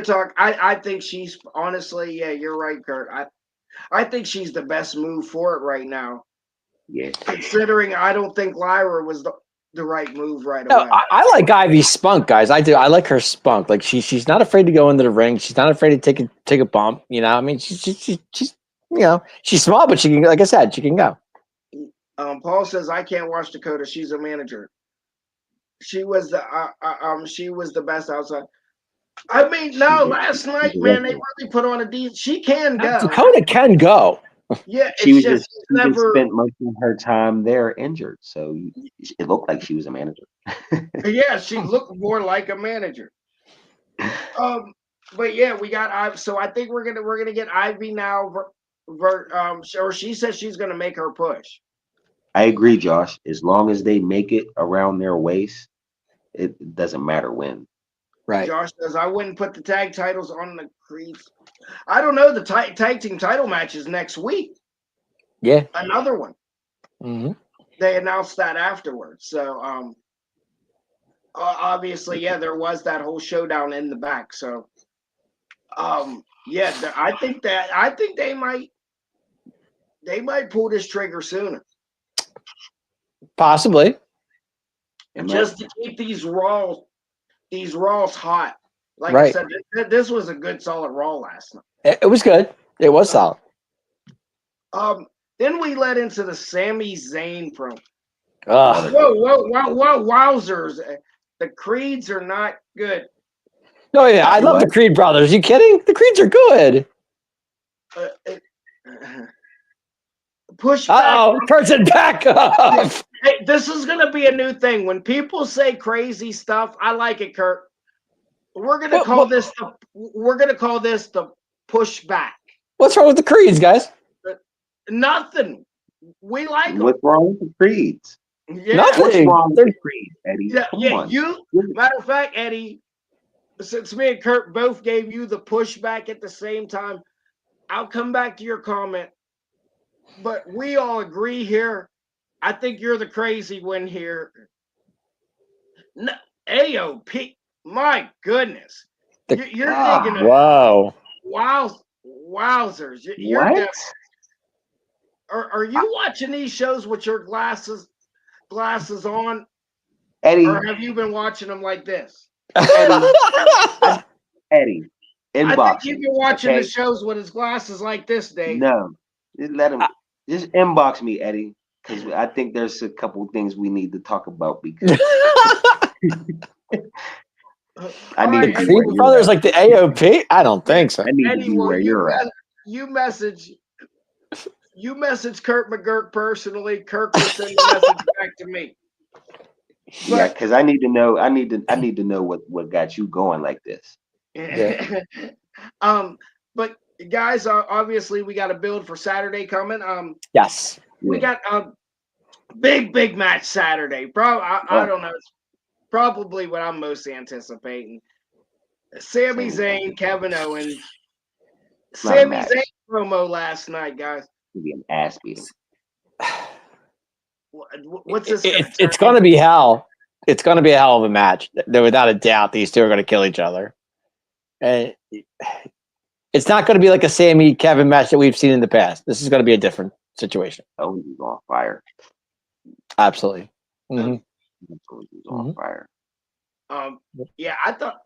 talk. I think she's honestly, yeah, you're right, Kurt. I think she's the best move for it right now. Yeah. Considering I don't think Lyra was the right move right away. No, I like Ivy's spunk, guys. I do. I like her spunk. Like she's not afraid to go into the ring. She's not afraid to take a bump. You know, I mean, she's she's small, but she can. Like I said, she can go. Paul says I can't watch Dakota. She's a manager. She was the best outside. I mean, no, last night, man, they really put on a decent. She can go. Dakota can go. Yeah, she just spent most of her time there injured, so it looked like she was a manager. Yeah, she looked more like a manager. But yeah, we got Ivy. So I think we're gonna get Ivy now. Or she says she's gonna make her push. I agree, Josh. As long as they make it around their waist, it doesn't matter when. Right. Josh says I wouldn't put the tag titles on the Creeds. I don't know. The tag team title match is next week. Yeah. Another one. Mm-hmm. They announced that afterwards. So obviously, yeah, there was that whole showdown in the back. So yeah, I think they might pull this trigger sooner. Possibly. Just to keep these Raws hot. Like right. I said, this was a good solid Raw last night. It was good. It was solid. Then we led into the Sami Zayn promo. Whoa, wowzers. The Creeds are not good. No, yeah, I love the Creed brothers. Are you kidding? The Creeds are good. Push back. Uh-oh, person back up. Hey, this is going to be a new thing. When people say crazy stuff, I like it, Kurt. We're going to call this the pushback. What's wrong with the creeds, guys? Nothing. We like them. What's wrong with the creeds? Yeah. Nothing. What's wrong with They're- the creed, Eddie? Yeah, Come yeah. on. Matter of fact, Eddie, since me and Kurt both gave you the pushback at the same time, I'll come back to your comment. But we all agree here. I think you're the crazy one here. No, AOP, my goodness. The- You're Ah, thinking, Whoa. wowzers. You're What? are you watching these shows with your glasses on, Eddie, or have you been watching them like this? Eddie, I inbox think you've me. been watching Okay? the shows with his glasses like this, Dave. No, just let him. Just inbox me, Eddie, because I think there's a couple things we need to talk about because I need to Alright, be Creed where you're Brothers at. like the AOP? I don't think so. I need to Eddie, be where you're at. you message Kurt McGurk personally. Kirk will send a message back to me. Yeah, because I need to know. I need to know what got you going like this. Yeah. But guys, obviously we got a build for Saturday coming. Yes. We got a big match Saturday. I don't know. It's probably what I'm most anticipating. Sami Zayn, Kevin Owens. Not a Sami match. Zayn promo last night, guys. It'll be an ass beating. What's this? It's going to be hell. It's going to be a hell of a match. Without a doubt, these two are going to kill each other. And it's not going to be like a Sammy Kevin match that we've seen in the past. This is going to be a different situation. Owens is on fire. Absolutely. Mhm. Owens is on fire. Yeah, I thought.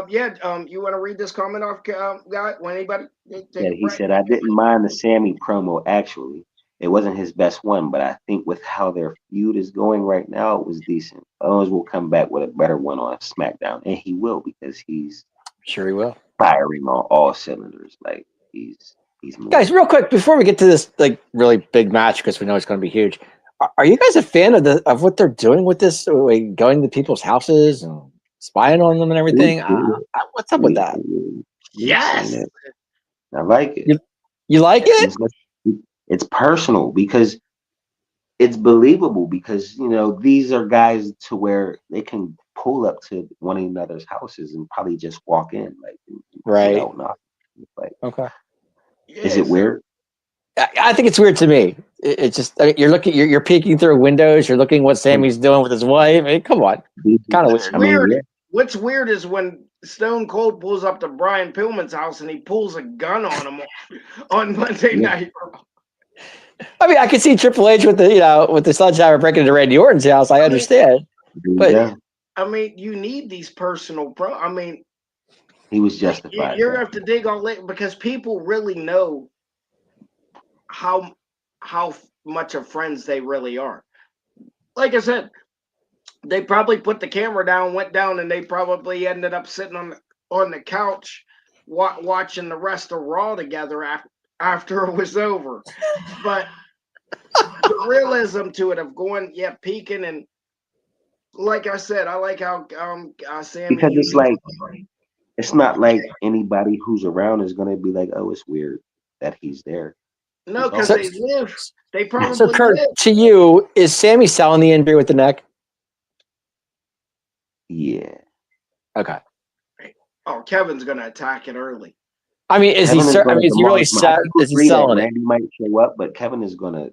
You want to read this comment off, guy? Anybody? Yeah, he said, I didn't mind the Sammy promo, actually. It wasn't his best one, but I think with how their feud is going right now, it was decent. Owens will come back with a better one on SmackDown, and he will because he's Sure he will. firing on all cylinders. Like he's moving. Guys, real quick before we get to this like really big match because we know it's going to be huge. Are you guys a fan of what they're doing with this? Like, going to people's houses and spying on them and everything? What's up with that? Yes. I like it. You like it? It's personal because it's believable because these are guys to where they can pull up to one another's houses and probably just walk in Right. Not like, Okay. is it weird? I think it's weird to me. It's just you're peeking through windows. You're looking what Sammy's doing with his wife. I mean, come on, kind of weird. Weird. Yeah. What's weird is when Stone Cold pulls up to Brian Pillman's house and he pulls a gun on him on Monday night. I mean, I could see Triple H with the sledgehammer breaking into Randy Orton's house. I understand, but Yeah. I mean, you need these personal He was justified. You're gonna have to dig all late because people really know how much of friends they really are. Like I said, they probably put the camera down, went down, and they probably ended up sitting on the couch watching the rest of Raw together after it was over. But the realism to it of going, peeking, and like I said, I like how Sammy, because it's like it's not like anybody who's around is gonna be like, oh, it's weird that he's there. no, because they live. They probably so Kurt, live. to you, is Sammy selling the injury with the neck? Yeah. Okay. Oh, Kevin's gonna attack it early. I mean, is he really set? Is he selling it? Randy might show up, but Kevin is gonna.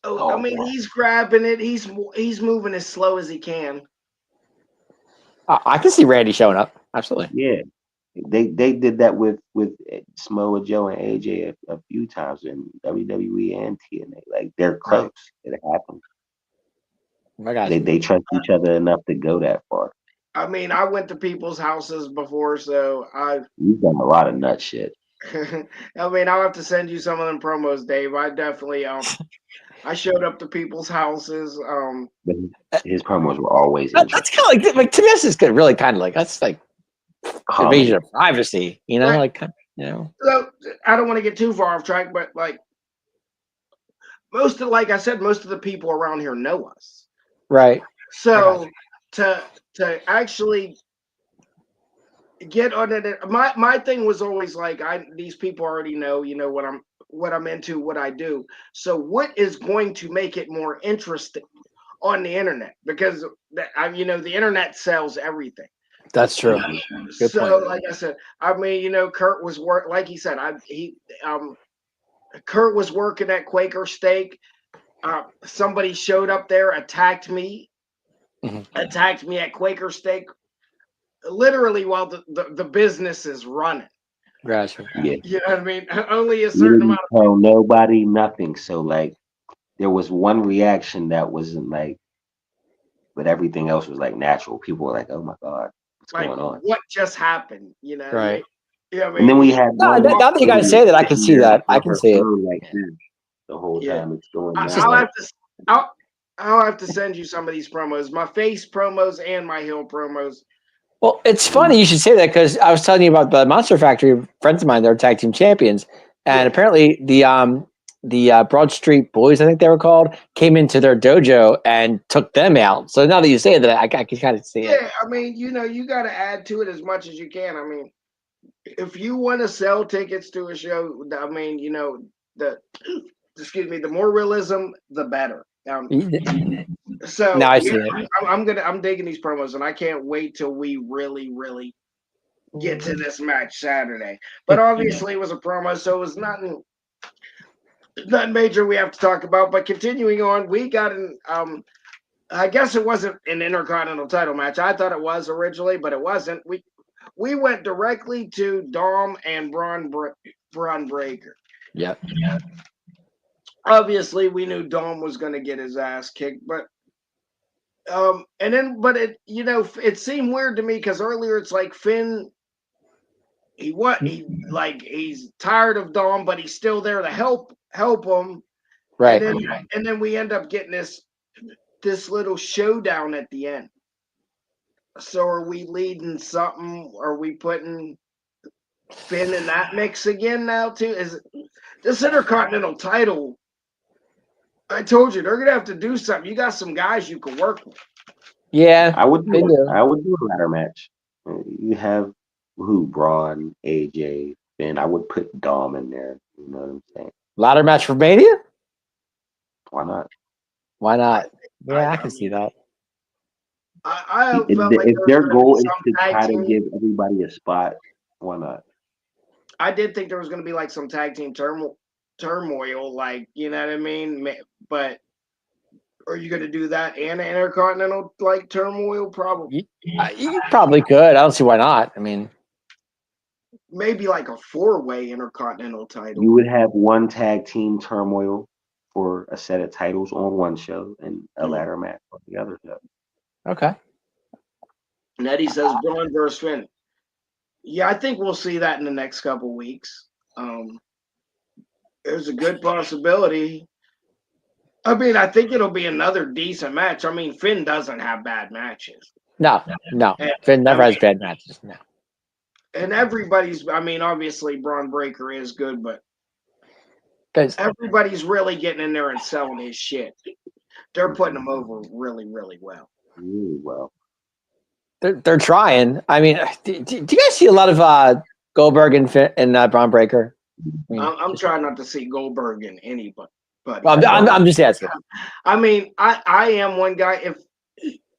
Oh, I mean, he's grabbing it. He's moving as slow as he can. I can see Randy showing up. Absolutely. Yeah, they did that with Samoa Joe and AJ a few times in WWE and TNA. Like they're close. It happened. They trust each other enough to go that far. I mean, I went to people's houses before, so You've done a lot of nut shit. I mean, I'll have to send you some of them promos, Dave. I definitely I showed up to people's houses. But his promos were always that's kind of like to me. This is really kind of like that's like invasion of privacy, Right. So I don't want to get too far off track, but like like I said, most of the people around here know us. right. So to actually get on it. My thing was always like, these people already know, what I'm into, what I do. So what is going to make it more interesting on the internet? Because the internet sells everything. That's true. Good So, point. like I said, Kurt was like he said, Kurt was working at Quaker Steak. Somebody showed up there, attacked me at Quaker Steak, literally while the business is running. Gotcha. Yeah. You know what I mean? Only a certain amount of tell nobody nothing. So like there was one reaction that wasn't like, but everything else was like natural. People were like, "Oh my god, what's going on? What just happened?" You know? Right. Yeah. And then we had now that you guys say that, I can see that. I can see it. Like the whole time it's going down. I'll have to send you some of these promos, my face promos and my heel promos. Well, it's funny you should say that because I was telling you about the Monster Factory friends of mine. They're tag team champions, and apparently the Broad Street Boys, I think they were called, came into their dojo and took them out. So now that you say that, I can kind of see it. Yeah, I mean, you got to add to it as much as you can. I mean, if you want to sell tickets to a show, I mean, the more realism, the better. So now I see it. I'm digging these promos, and I can't wait till we really, really get to this match Saturday. But obviously, it was a promo, so it was nothing major we have to talk about. But continuing on, we got an I guess it wasn't an Intercontinental title match. I thought it was originally, but it wasn't. We went directly to Dom and Braun Breaker. Yeah. Obviously, we knew Dom was going to get his ass kicked, but it seemed weird to me because earlier it's like Finn, he's tired of Dom, but he's still there to help him, right? And then we end up getting this little showdown at the end. So are we leading something? Are we putting Finn in that mix again now too? Is this Intercontinental title? I told you they're gonna have to do something. You got some guys you can work with. Yeah, I would do a ladder match. You have Braun, AJ, Finn. I would put Dom in there. You know what I'm saying? Ladder match for Mania? Why not? Why not? Yeah, I can see that. I felt like if their goal is to try to give everybody a spot, why not? I did think there was going to be like some tag team turmoil, like, you know what I mean? But are you going to do that and an Intercontinental like turmoil? Probably. You probably could. I don't see why not. I mean, maybe like a 4-way Intercontinental title. You would have one tag team turmoil for a set of titles on one show and a ladder match on the other show. Okay. And Eddie says Braun versus Finn. Yeah, I think we'll see that in the next couple weeks. There's a good possibility. I mean, I think it'll be another decent match. I mean, Finn doesn't have bad matches. No. Finn never has bad matches. No. And obviously Braun Breaker is good, but everybody's really getting in there and selling his shit. They're putting him over really, really well. Really well. They're trying. I mean, do you guys see a lot of Goldberg and Braun Breaker? I'm trying not to see Goldberg in anybody. But I'm just asking. I mean, I am one guy.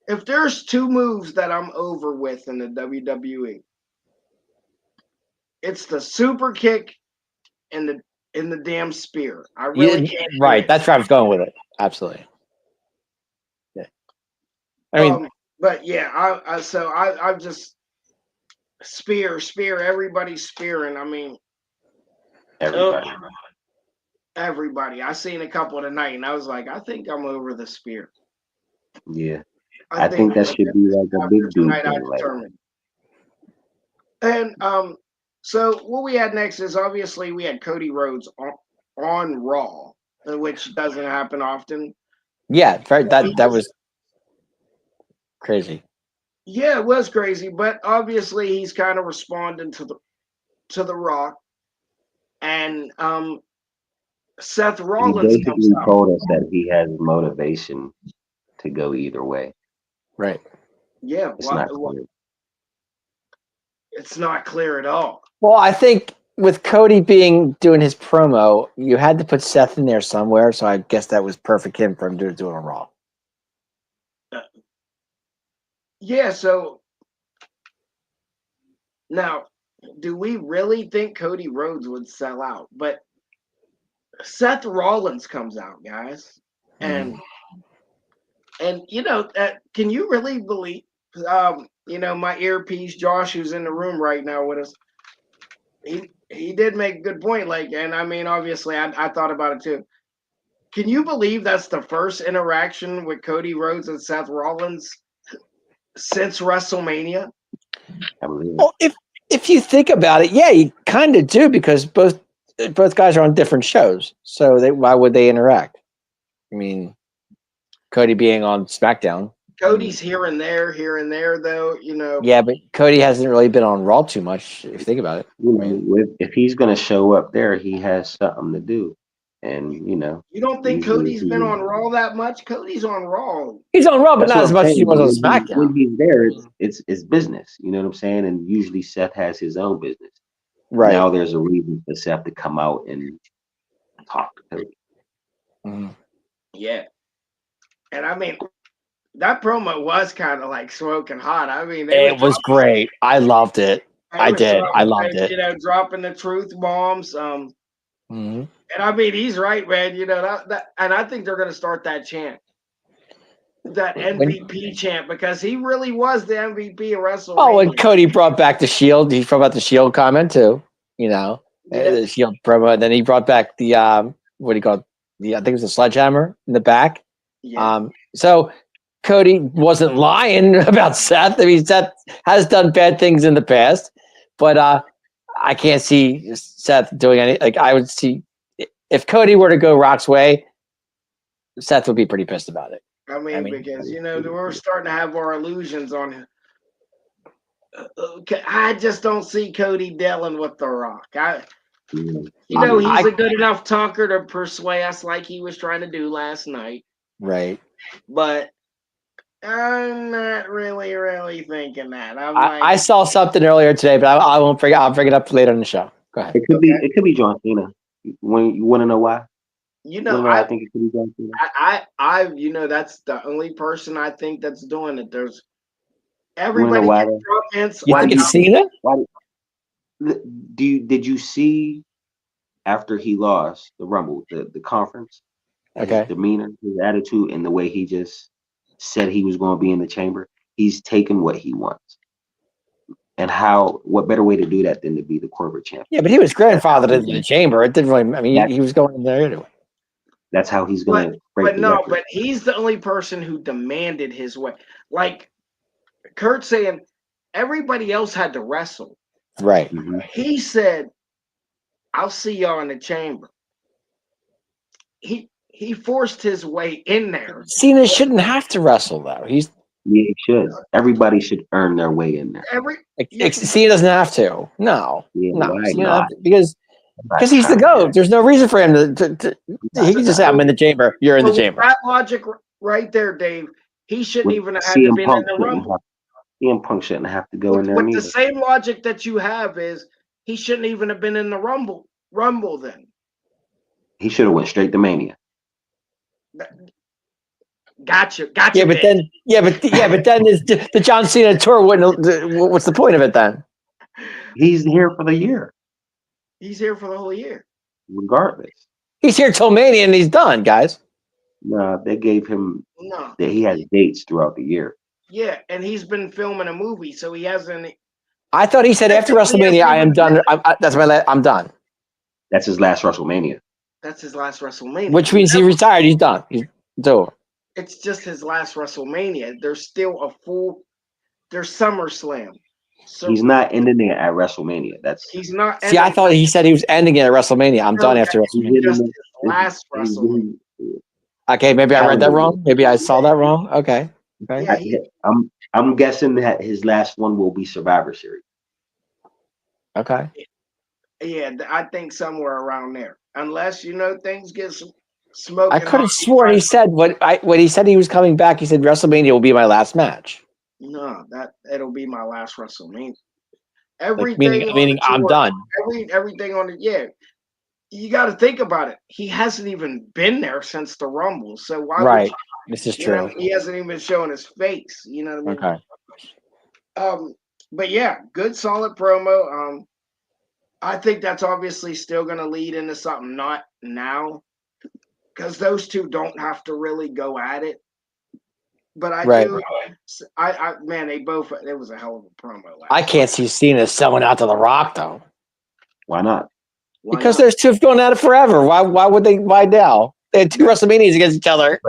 If there's two moves that I'm over with in the WWE, it's the super kick and the damn spear. I really can't. Right, that's where I was going with it. Absolutely. Yeah. I mean, but yeah, I'm just spear. Everybody's spearing. I mean, everybody. I seen a couple tonight, and I was like, I think I'm over the spear. Yeah, I think that should be like a big dude thing. And so what we had next is obviously we had Cody Rhodes on Raw, which doesn't happen often. Yeah, that was crazy. Yeah, it was crazy, but obviously he's kind of responding to the Rock, and Seth Rollins he basically told us that he has motivation to go either way. Right. Yeah. It's not clear. It's not clear at all. Well, I think with Cody doing his promo, you had to put Seth in there somewhere, so I guess that was perfect for him to do it on Raw. Yeah, so now, do we really think Cody Rhodes would sell out? But Seth Rollins comes out, guys, and can you really believe? My earpiece, Josh, who's in the room right now with us, he did make a good point. Like, and I mean, obviously, I thought about it too. Can you believe that's the first interaction with Cody Rhodes and Seth Rollins since WrestleMania? Well, if you think about it, yeah, you kind of do, because both guys are on different shows, so why would they interact? I mean, Cody being on SmackDown. Cody's here and there, though. Yeah, but Cody hasn't really been on Raw too much, if you think about it. If he's going to show up there, he has something to do. And, you don't think Cody's been on Raw that much? Cody's on Raw. He's on Raw, but not as much as he was on SmackDown. When he's there, it's business. You know what I'm saying? And usually Seth has his own business. Right. Now there's a reason for Seth to come out and talk to Cody. Mm-hmm. Yeah. And I mean, that promo was kind of like smoking hot. I mean, it was great. I loved it. I did. I loved it. Dropping the truth bombs. Mm-hmm. And I mean, he's right, man. That and I think they're going to start that chant, that MVP chant, because he really was the MVP of WrestleMania. Oh, and Cody brought back the Shield. He brought back the Shield comment too. The Shield promo. And then he brought back the what do you call it? I think it was the sledgehammer in the back. Yeah. So Cody wasn't lying about Seth. I mean, Seth has done bad things in the past, but I can't see Seth doing any. Like, I would see if Cody were to go Rock's way, Seth would be pretty pissed about it. I mean because we're starting to have our illusions on him. I just don't see Cody dealing with The Rock. He's a good enough talker to persuade us, like he was trying to do last night. Right. But I'm not really thinking that. I saw something earlier today, but I won't bring it. I'll bring it up later in the show. Go ahead. It could be John Cena. When you want to know why? I think it could be John Cena. That's the only person I think that's doing it. There's everybody gets comments. You think it's Cena? Did you see after he lost the Rumble, the conference? Okay. His demeanor, his attitude, and the way he just said he was going to be in the chamber. He's taken what he wants. And what better way to do that than to be the corporate champion? Yeah, but he was grandfathered into the chamber. It didn't really. I mean, he was going in there anyway. That's how he's going to break the record. But he's the only person who demanded his way. Like Kurt saying, everybody else had to wrestle. Right. Mm-hmm. He said, "I'll see y'all in the chamber." He forced his way in there. Cena shouldn't have to wrestle though. Yeah, he should. Everybody should earn their way in there. Cena doesn't have to. No. Yeah, no. Because he's the GOAT. There's no reason for him to he can just say, "I'm in the chamber. You're in the chamber." That logic right there, Dave. He shouldn't even have to be in the Rumble. CM Punk shouldn't have to go in there. With the same logic that you have is he shouldn't even have been in the Rumble then. He should have went straight to Mania. Gotcha. Yeah, but then the John Cena tour wouldn't. What's the point of it then? He's here for the year. He's here for the whole year, regardless. He's here till Mania and he's done, guys. No, they gave him that he has dates throughout the year. Yeah, and he's been filming a movie, so he hasn't. I thought he said after WrestleMania, I am done. I'm done. That's his last WrestleMania. That's his last WrestleMania. Which means he retired. He's done. It's over. It's just his last WrestleMania. There's still there's SummerSlam. So he's not ending it at WrestleMania. He's not. See, I thought he said he was ending it at WrestleMania. I'm done after WrestleMania. Just his last WrestleMania. Okay, maybe I read that wrong. Maybe I saw that wrong. Okay. Yeah, I'm guessing that his last one will be Survivor Series. Okay. Yeah, I think somewhere around there. Unless things get smoking. I could have sworn he said when he said he was coming back. He said WrestleMania will be my last match. No, it'll be my last WrestleMania. Everything, meaning I'm done. Everything on it. You got to think about it. He hasn't even been there since the Rumble, so why? Right. This is true. He hasn't even shown his face. You know what I mean? Okay. But yeah, good solid promo. I think that's obviously still going to lead into something not now, because those two don't have to really go at it. But man, they both. It was a hell of a promo. I can't see Cena selling out to The Rock though. Why not? Because there's two going at it forever. Why would they? Why now? They had two WrestleManias against each other.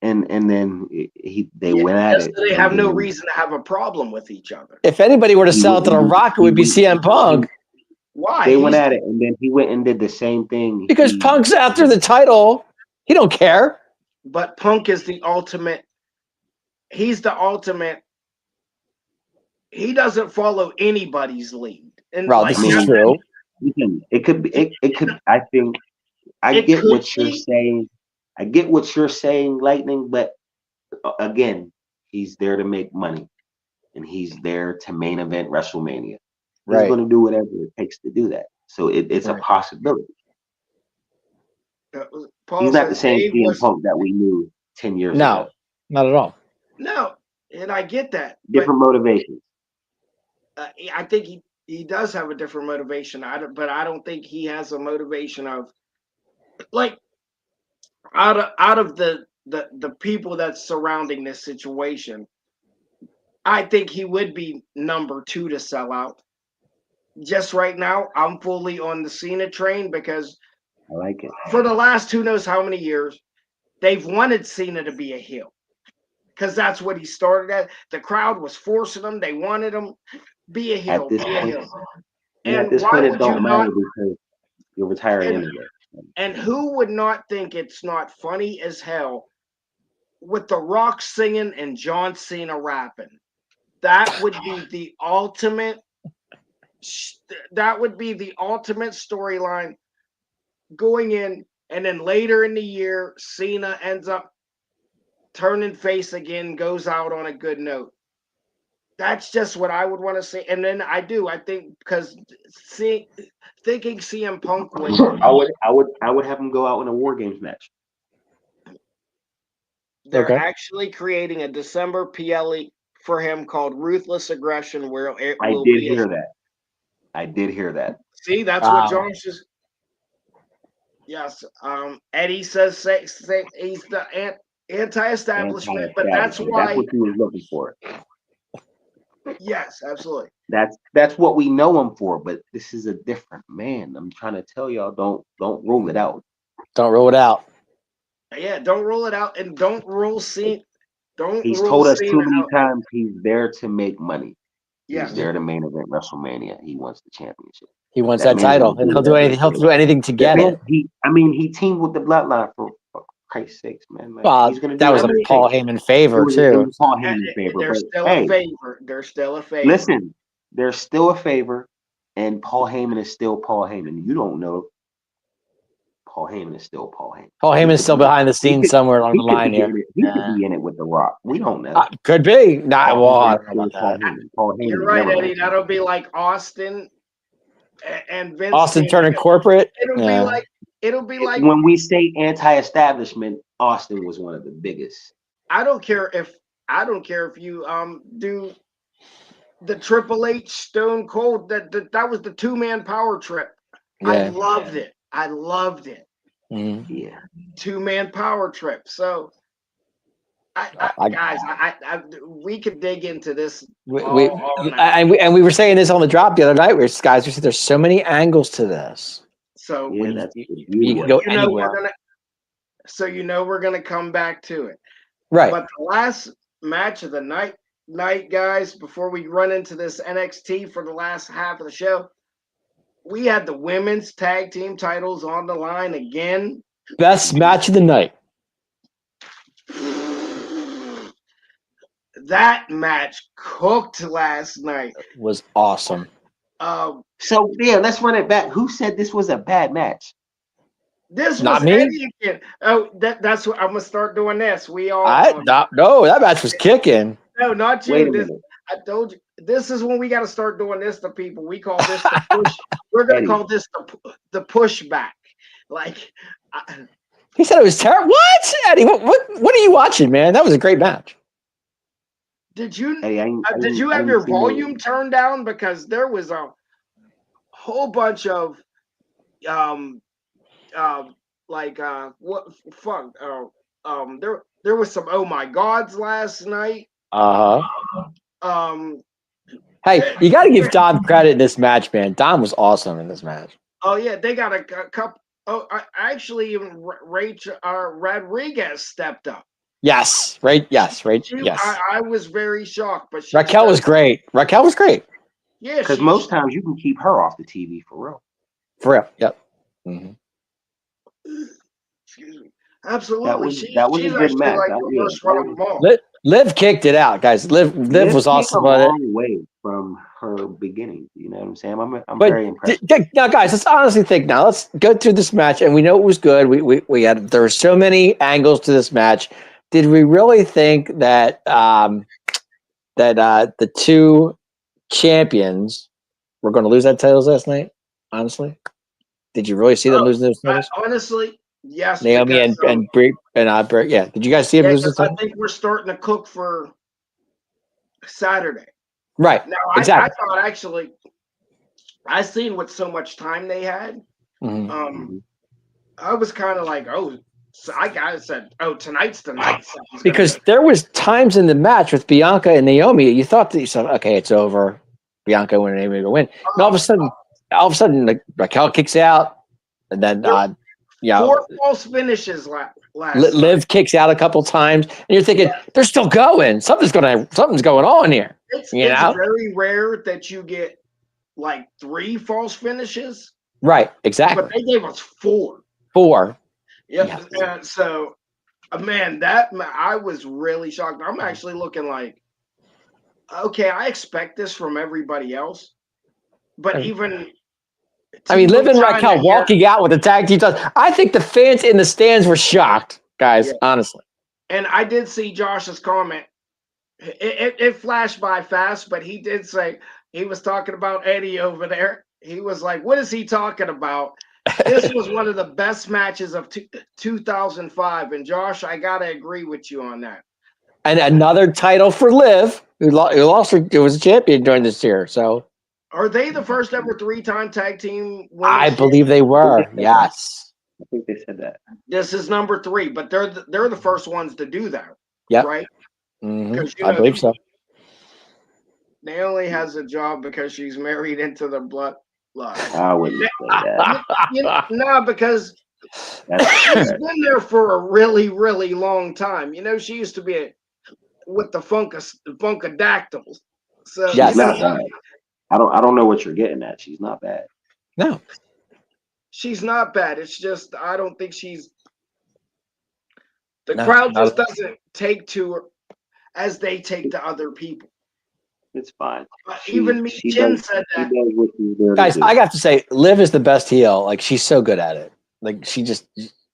And then they went at it. So they have no reason to have a problem with each other. If anybody were to sell it to The Rock, it would be CM Punk. Why? They went at it, and then he went and did the same thing. Because Punk's after the title. He don't care. But Punk is the ultimate. He's the ultimate. He doesn't follow anybody's lead. And this is true. It could be. It could. I think. I get what you're saying. I get what you're saying, Lightning. But again, he's there to make money, and he's there to main event WrestleMania. He's going to do whatever it takes to do that. So it's a possibility. He's not the same CM Punk that we knew 10 years ago. No, not at all. No, and I get that. Different motivations. I think he does have a different motivation. But I don't think he has a motivation of like out of the people that's surrounding this situation. I think he would be number 2 to sell out. Just right now, I'm fully on the Cena train because I like it. For the last who knows how many years, they've wanted Cena to be a heel because that's what he started at. The crowd was forcing him; they wanted him be a heel. And at this point, it don't matter because you're retiring anyway. And who would not think it's not funny as hell with The Rock singing and John Cena rapping? That would be the ultimate. That would be the ultimate storyline going in, and then later in the year, Cena ends up turning face again, goes out on a good note. That's just what I would want to say. And then I think because thinking CM Punk would, I would have him go out in a War Games match. They're actually creating a December PLE for him called Ruthless Aggression, where it will be. I did hear that. See, that's what John says. Yes. Eddie says he's the anti-establishment, but that's why. That's what he was looking for. Yes, absolutely. That's what we know him for, but this is a different man. I'm trying to tell y'all, don't rule it out. Don't rule it out. Yeah, don't rule it out, and don't rule Cena. He's told us too many times he's there to make money. Yeah. He's there to main event WrestleMania. He wants the championship. He wants that title, and he'll do anything. He'll do anything to get it. He teamed with the Bloodline for Christ's sakes, man. Like, he's gonna that was a Paul Heyman favor too. Paul Heyman favor. There's still a favor. There's still a favor. Listen, there's still a favor, and Paul Heyman is still Paul Heyman. You don't know. Paul Heyman is still Paul Heyman. Paul Heyman is still behind the scenes somewhere along the line here. He could be in it with The Rock. We don't know. Could be. I don't know about that. You're right, Eddie. That'll be like Austin and Vince. Austin turning corporate. It'll be like when we say anti-establishment, Austin was one of the biggest. I don't care if you do the Triple H Stone Cold. That was the 2-man power trip. Yeah. I loved it. Mm-hmm. Yeah, 2-man power trip. So, guys, we could dig into this. We were saying this on the drop the other night. We said there's so many angles to this. So yeah, you can go anywhere. We're gonna come back to it, right? But the last match of the night, guys, before we run into this NXT for the last half of the show, we had the women's tag team titles on the line again. Best match of the night. That match cooked last night. It was awesome. So yeah, let's run it back. Who said this was a bad match? This Not was me. Eddie again. Oh, that's what I'm gonna start doing. This we all. No, that match was kicking. No, not you. I told you. This is when we got to start doing this to people. We call this the push. We're going to call this the pushback. Like, he said it was terrible. What, Eddie? What are you watching, man? That was a great match. Did you did you have your volume turned down? Because there was a whole bunch of there was some oh my gods last night. Hey, you got to give Dom credit in this match, man. Dom was awesome in this match. Oh yeah, they got a couple. Oh, actually, even Rodriguez stepped up. Yes, right. Yes, right. Yes. I was very shocked, but Raquel was great. Raquel was great. Yeah, because most times you can keep her off the TV for real. For real. Yep. Mm-hmm. Excuse me. Absolutely. That was a good match. Liv kicked it out, guys. Liv was awesome. A long way from her beginning. You know what I'm saying? I'm very impressed. Now, guys, let's honestly think. Now, let's go through this match, and we know it was good. There were so many angles to this match. Did we really think that the two champions were going to lose that titles last night? Honestly, did you really see them losing those titles? Honestly, yes. Naomi and Brie and Brie. Yeah. Did you guys see them lose the titles? I think we're starting to cook for Saturday. Right. Now, exactly. I thought actually, I seen with so much time they had. Mm-hmm. I was kind of like, oh. So I said, oh, tonight's the night. Because there was times in the match with Bianca and Naomi, you thought that you said, okay, it's over. Bianca win and Naomi will win. And all of a sudden, like, Raquel kicks out, and then 4 false finishes last. Liv kicks out a couple times, and you're thinking they're still going. Something's going on here. It's very rare that you get like 3 false finishes. Right. Exactly. But they gave us 4. 4. Yep. Yeah. So, man, I was really shocked. I'm actually looking like, okay, I expect this from everybody else, but even. Liv and Raquel walking out with the tag team titles. I think the fans in the stands were shocked, guys. Honestly. And I did see Josh's comment. It flashed by fast, but he did say he was talking about Eddie over there. He was like, "What is he talking about?" This was one of the best matches of 2005, and Josh, I gotta agree with you on that. And another title for Liv, who was a champion during this year. So, are they the first ever 3-time tag team winners? I believe they were. Yes, I think they said that. This is number 3, but they're the first ones to do that. Yeah, right. Mm-hmm. I believe so. Naomi has a job because she's married into the blood. I wouldn't say that. No, because she's been there for a really, really long time. She used to be with the Funkadactyls. So yes. Not bad. I don't know what you're getting at. She's not bad. No, she's not bad. It's just I don't think she's. The crowd just doesn't take to her as they take to other people. It's fine. Even me, Jim said that. Guys, I got to say, Liv is the best heel. Like, she's so good at it. Like, she just,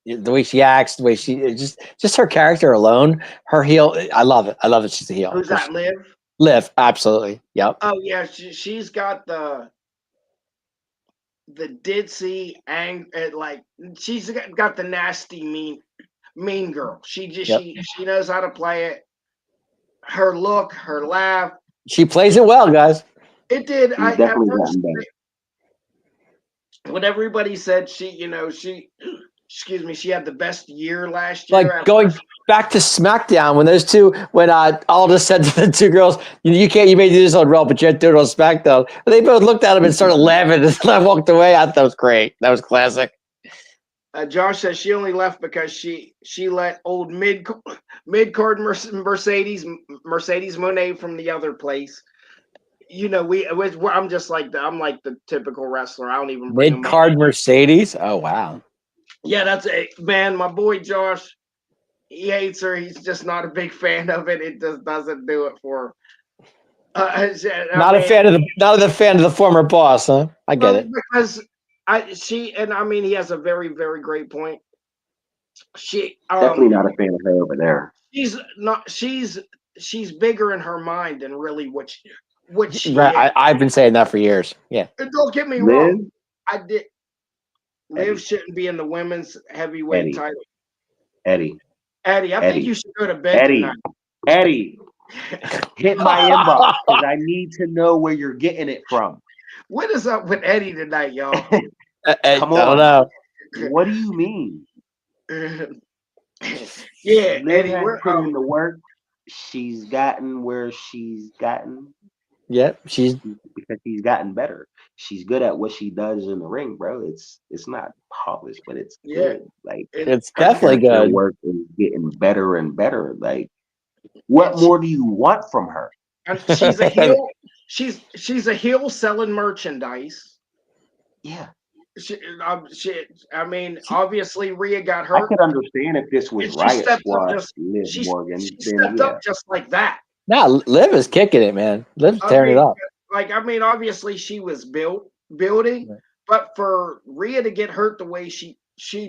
the way she acts, the way she, just her character alone, her heel, I love it. I love it. She's a heel. Who's that, Liv? Liv, absolutely. Yep. Oh, yeah. She's got the ditzy, she's got the nasty, mean girl. She knows how to play it. Her look, her laugh. She plays it well, guys. It did. When everybody said she had the best year last year. Like going back to SmackDown when Aldis said to the two girls, you may do this on Raw, but you have to do it on SmackDown. And they both looked at him and started laughing and I walked away. I thought that was great. That was classic. Josh says she only left because she let old mid-card Mercedes Moné from the other place. I'm just like I'm like the typical wrestler. I don't even bring mid-card Mercedes. Oh wow. Yeah, that's man. My boy Josh, he hates her. He's just not a big fan of it. It just doesn't do it for her. Not a fan of the former boss, huh? I get it. Because he has a very, very great point. She definitely not a fan of her over there. She's bigger in her mind than really what Which I've been saying that for years. Yeah. And don't get me wrong. I did. Liv shouldn't be in the women's heavyweight title. Eddie, I think you should go to bed tonight. Eddie, hit my inbox because I need to know where you're getting it from. What is up with Eddie tonight, y'all? Come on. I don't know. What do you mean? Yeah, Liv has put in the work. She's gotten where she's gotten. Yep, because she's gotten better. She's good at what she does in the ring, bro. It's not polished, but it's good. Like it's definitely good. Her work is getting better and better. Like, what more do you want from her? She's a heel. She's a heel selling merchandise. Yeah. I mean, obviously Rhea got hurt. I could understand if this was Riot Squad, Liv Morgan. She stepped up just like that. No, Liv is kicking it, man. Liv's tearing it up. Like, I mean, obviously she was building, but for Rhea to get hurt the way she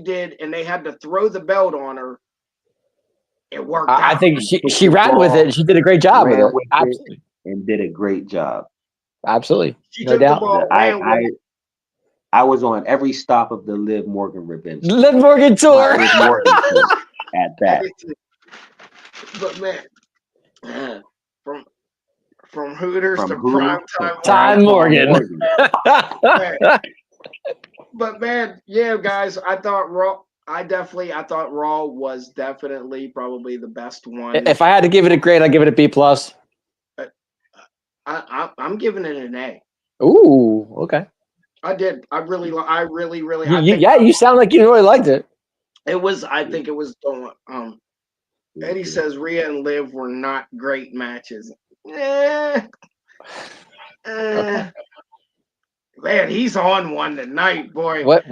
did, and they had to throw the belt on her, it worked out. I think she ran with it. And she did a great job with it. Absolutely. And did a great job. Absolutely. She no doubt. I was on every stop of the Liv Morgan revenge. Liv Morgan tour. Liv Morgan tour at that. But man, from Hooters to Time Morgan. But man, yeah, guys, I thought Raw was definitely probably the best one. If I had to give it a grade, I'd give it a B+. I'm giving it an A. Ooh, okay. I did. I really. You sound like you really liked it. It was. I think it was. Eddie says Rhea and Liv were not great matches. Okay. Man, he's on one tonight, boy. What?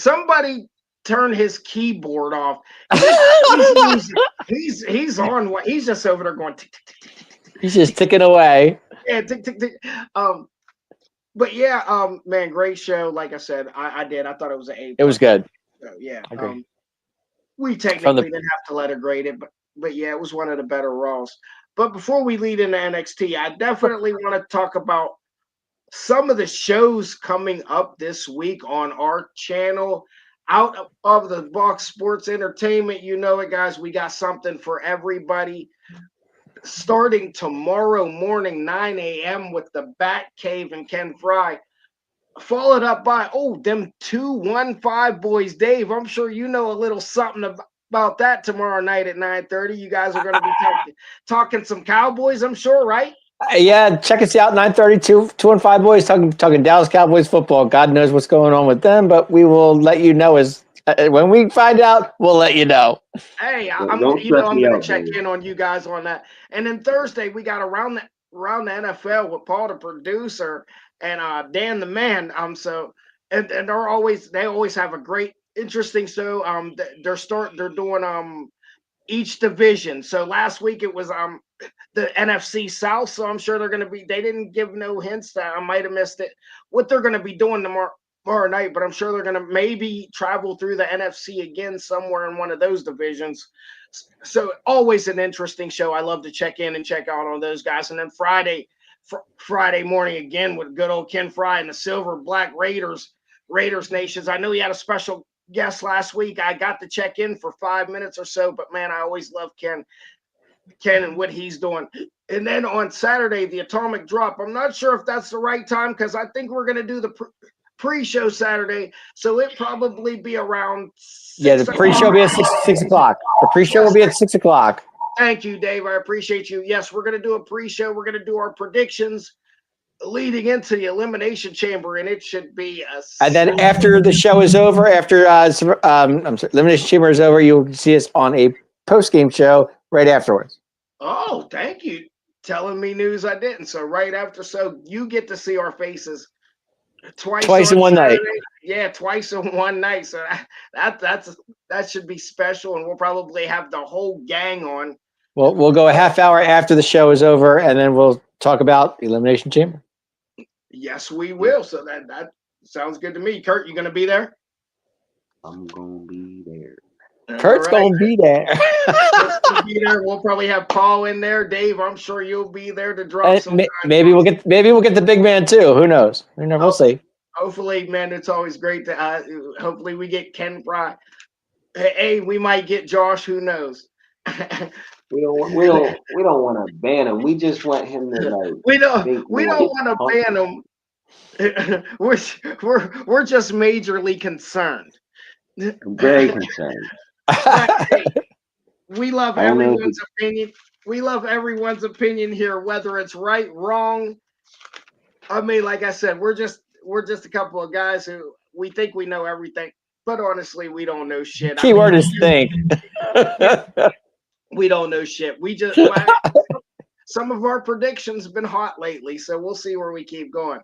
Somebody turn his keyboard off. He's on one. He's just over there going. Tick, tick, tick, tick, tick, tick. He's just ticking away. Yeah, tick, tick, tick. But yeah, man, great show. Like I said, I did. I thought it was an A. It was good. So, yeah. We technically didn't have to let her grade it, but yeah, it was one of the better Raws. But before we lead into NXT, I definitely want to talk about some of the shows coming up this week on our channel. Out of the box sports entertainment, you know it, guys. We got something for everybody. Starting tomorrow morning, 9 a.m. with the Bat Cave and Ken Fry. Followed up by, them 215 boys. Dave, I'm sure you know a little something about that tomorrow night at 9:30. You guys are going to be talking some Cowboys, I'm sure, right? Yeah, check us out, 9:30, 215 boys, talking Dallas Cowboys football. God knows what's going on with them, but we will let you know when we find out, we'll let you know. Hey, I'm going to check in on you guys on that. And then Thursday, we got around the NFL with Paul, the producer, and Dan the man. And they always have a great, interesting show. They're doing each division. So last week it was the NFC South. So I'm sure they didn't give no hints that I might have missed it. What they're going to be doing tomorrow night, but I'm sure they're going to maybe travel through the NFC again somewhere in one of those divisions. So always an interesting show. I love to check in and check out on those guys. And then Friday morning again with good old Ken Fry and the Silver Black Raiders Nations. I know he had a special guest last week. I got to check in for 5 minutes or so, but man, I always love Ken and what he's doing. And then on Saturday, the Atomic Drop. I'm not sure if that's the right time because I think we're going to do the pre-show Saturday, so it probably be around. The pre-show will be at 6 o'clock. The pre-show will be at 6 o'clock. Thank you, Dave. I appreciate you. Yes, we're going to do a pre-show. We're going to do our predictions leading into the Elimination Chamber, and it should be and then after the show is over, after Elimination Chamber is over, you'll see us on a post-game show right afterwards. Oh, thank you. Telling me news I didn't. So right after, so you get to see our faces twice in one night. Yeah, twice in one night. So that should be special, and we'll probably have the whole gang on. Well, we'll go a half hour after the show is over, and then we'll talk about Elimination Chamber. Yes, we will. So that sounds good to me. Kurt, you going to be there? I'm going to be there. Kurt's gonna be there. Kurt's gonna be there. We'll probably have Paul in there. Dave, I'm sure you'll be there to drop some. Maybe we'll get the big man too. Who knows? We'll see. Hopefully, man, it's always great to. Hopefully, we get Ken Fry. Hey, we might get Josh. Who knows? We don't want to ban him. We just want him to like. We don't want to ban him. We're just majorly concerned. I'm very concerned. We love everyone's opinion. We love everyone's opinion here, whether it's right, wrong. I mean, like I said, we're just a couple of guys who we think we know everything, but honestly, we don't know shit. Keyword is think. We don't know shit. We just some of our predictions have been hot lately, so we'll see where we keep going.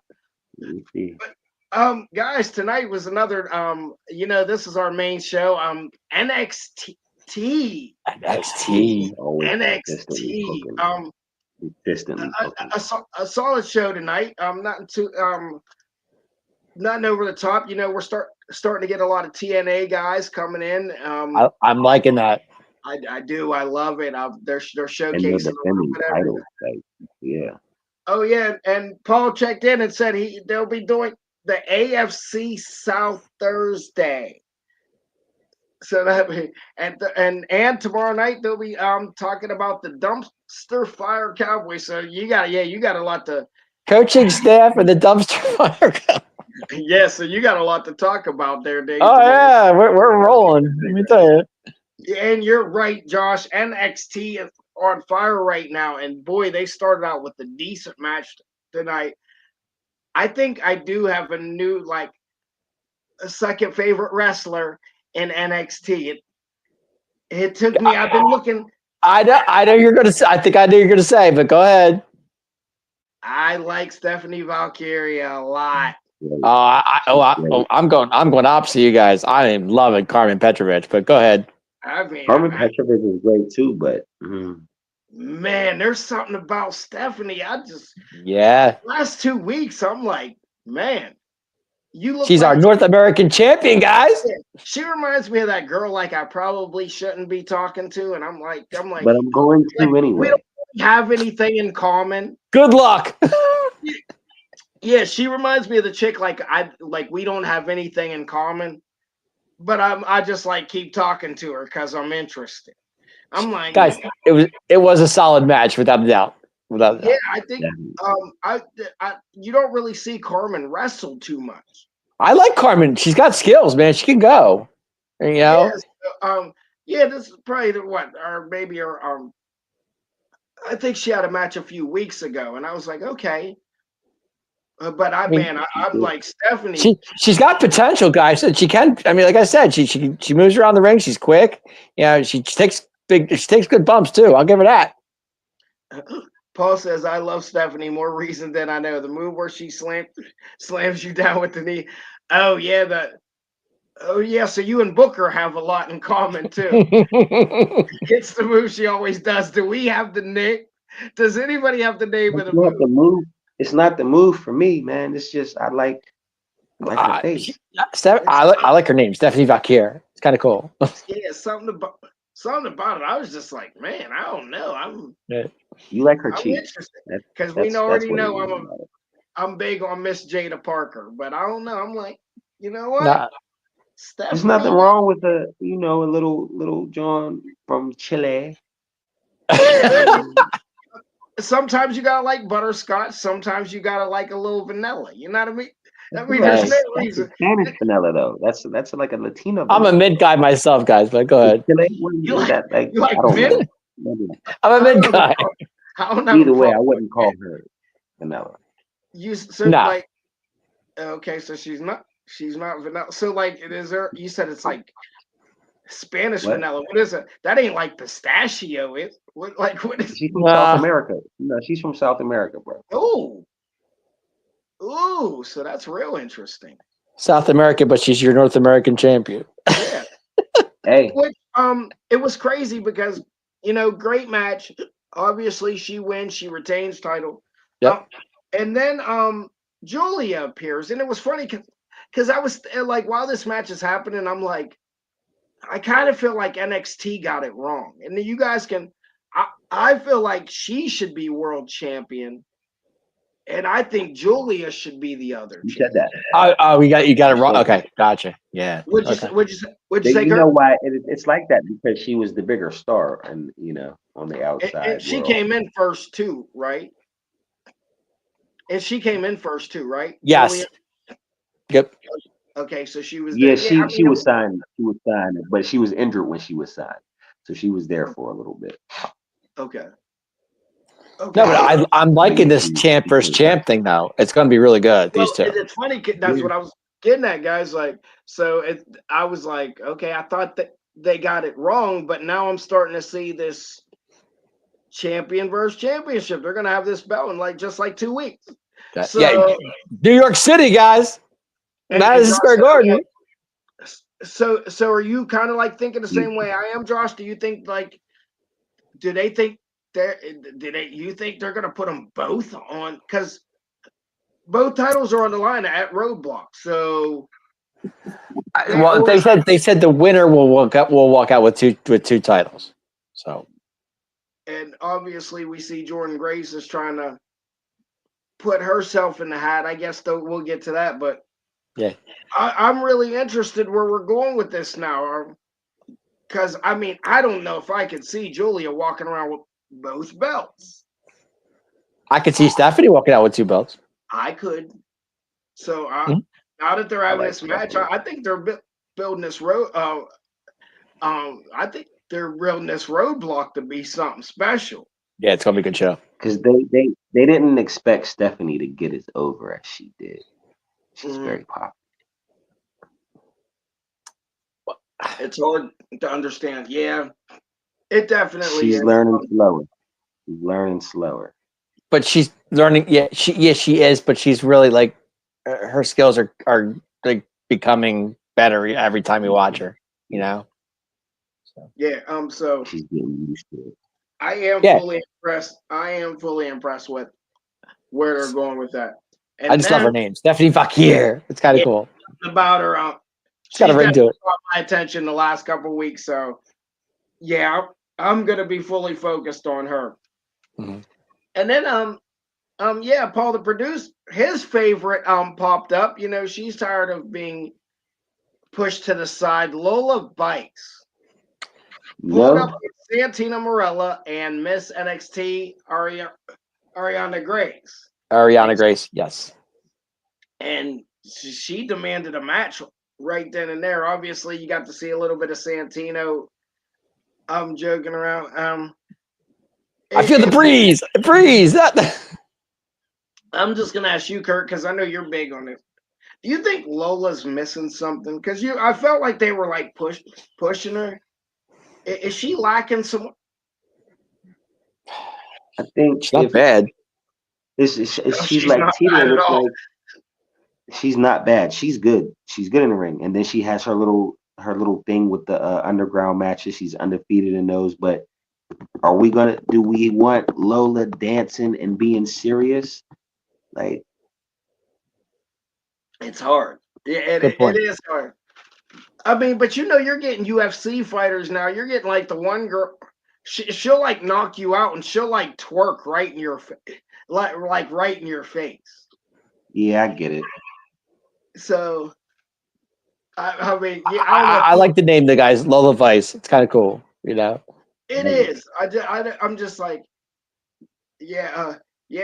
But, guys, tonight was another. This is our main show. NXT. A solid show tonight. Not over the top. We're starting to get a lot of TNA guys coming in. I'm liking that. I do. I love it. They're showcasing titles. Yeah. Oh yeah, and Paul checked in and said they'll be doing the AFC South Thursday. So and tomorrow night they'll be talking about the Dumpster Fire Cowboys. So you got a lot to coaching staff and the Dumpster Fire Cowboys. Yeah, so you got a lot to talk about there, Dave. Oh yeah, we're rolling. Let me tell you. And you're right, Josh. NXT is on fire right now, and boy, they started out with a decent match tonight. I think I do have a second favorite wrestler in NXT. It took me. I've been looking. I know you're gonna say. I think I knew you're gonna say, but go ahead. I like Stephanie Valkyria a lot. I'm going opposite you guys. I am loving Carmen Petrovich, but go ahead. Carmen Petrovich is great too, but man, there's something about Stephanie. Last 2 weeks, I'm like, man, she's our North American champion, guys. She reminds me of that girl like I probably shouldn't be talking to, and I'm like, but I'm going to anyway. We don't have anything in common. Good luck. Yeah, she reminds me of the chick we don't have anything in common, but I just keep talking to her because I'm interested. I'm like, guys, it was a solid match without a doubt. Yeah, I think you don't really see Carmen wrestle too much. I like Carmen. She's got skills, man. She can go. Yes, this is probably I think she had a match a few weeks ago, and I was like, okay. But I'm like Stephanie. She's got potential, guys. She can. I mean, like I said, she moves around the ring. She's quick. She takes good bumps too. I'll give her that. Paul says, "I love Stephanie. More reason than I know. The move where she slams you down with the knee. Oh yeah, so you and Booker have a lot in common too. It's the move she always does. Do we have the name? Does anybody have the name of the move? It's not the move for me, man. It's just I like her face. I like her name, Stephanie Valkyria. It's kind of cool. Yeah, something about it. I was just like, man, I don't know. You like her cheeks because we already know I'm big on Miss Jada Parker, but I don't know. I'm like, you know what? Nah. There's nothing wrong with a little John from Chile. Sometimes you gotta like butterscotch. Sometimes you gotta like a little vanilla. You know what I mean? There's no reason. Spanish vanilla though. That's like a Latino. I'm a mid guy myself, guys. But go ahead. You like mid? I'm a mid guy. Either way, I wouldn't call her vanilla. Okay, so she's not vanilla. So is there? You said it's like Spanish vanilla. What is it? That ain't like pistachio. What is? She's from South America. No, she's from South America, bro. Ooh, so that's real interesting. South America, but she's your North American champion. Yeah. Hey. It was crazy because great match. Obviously, she wins. She retains title. Yep. And then Julia appears, and it was funny because I was like, while this match is happening, I'm like, I kind of feel like NXT got it wrong, and then you guys can. I feel like she should be world champion, and I think Julia should be the other. You said champion. that. Oh, you got it wrong. Okay, gotcha. Yeah. Would you okay. say, You know why it's like that? Because she was the bigger star, and on the outside. And she came in first too, right? And she came in first too, right? Yes. Julia? Yep. Okay, so she was. Yeah, she was signed. She was signed, but she was injured when she was signed, so she was there for a little bit. Okay. No, but I'm liking this champ versus champ thing though. It's going to be really good. These two. It's funny. That's what I was getting at, guys. Like, so I was like, okay, I thought that they got it wrong, but now I'm starting to see this champion versus championship. They're going to have this belt in just 2 weeks. So, yeah, New York City, guys. Madison Square Garden. So are you kind of like thinking the same way I am, Josh? Do you think do they think you think they're going to put them both on? Because both titles are on the line at Roadblock. So, well, they said the winner will walk out with two titles. So, and obviously we see Jordynne Grace is trying to put herself in the hat. I guess we'll get to that, but yeah, I'm really interested where we're going with this now. Because I mean, I don't know if I could see Julia walking around with both belts. I could see Stephanie walking out with two belts. I could. So now that they're having this match, I think they're building this road. I think they're building this Roadblock to be something special. Yeah, it's gonna be a good show. Because they didn't expect Stephanie to get as over as she did. She's very popular. It's hard to understand. Yeah, it definitely She's is. learning slower. She's learning slower. But she's learning. Yeah, she is. But she's really her skills are like becoming better every time you watch her. So. Yeah. So she's getting used to it. I am fully impressed. I am fully impressed with where they're going with that. And I just love her name, Stephanie Fakir. It's kind of cool. About her, she's got a ring to it. Caught my attention the last couple of weeks, so yeah, I'm gonna be fully focused on her. Mm-hmm. And then yeah, Paul the producer, his favorite popped up. She's tired of being pushed to the side. Lola Vice pulled up with Santina Marella and Miss NXT Ariana Grace. Ariana Grace, yes. And she demanded a match right then and there. Obviously, you got to see a little bit of Santino. I'm joking around. I feel the breeze. The breeze. I'm just gonna ask you, Kurt, because I know you're big on it. Do you think Lola's missing something? Because I felt like they were pushing her. Is she lacking some? I think she's not bad. She's like Tito. She's not bad. She's good. She's good in the ring, and then she has her little thing with the underground matches. She's undefeated in those. But do we want Lola dancing and being serious? Like, it's hard. It is hard. I mean, but you're getting UFC fighters now. You're getting like the one girl. She'll like knock you out, and she'll like twerk right in your like right in your face. Yeah, I get it. So, I mean, yeah, I like to name the guys Lola Vice. It's kind of cool, It is. I'm just like, yeah.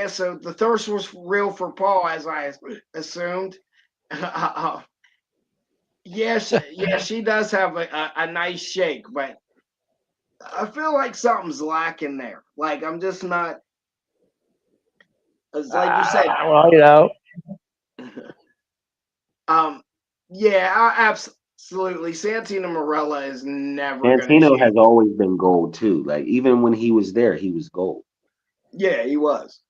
So the thirst was real for Paul, as I assumed. Yes, she does have a nice shake, but I feel like something's lacking there. Like I'm just not. It's like you said. Well, Yeah, absolutely. Santina Marella is never. Santino has always been gold too. Like even when he was there, he was gold. Yeah, he was.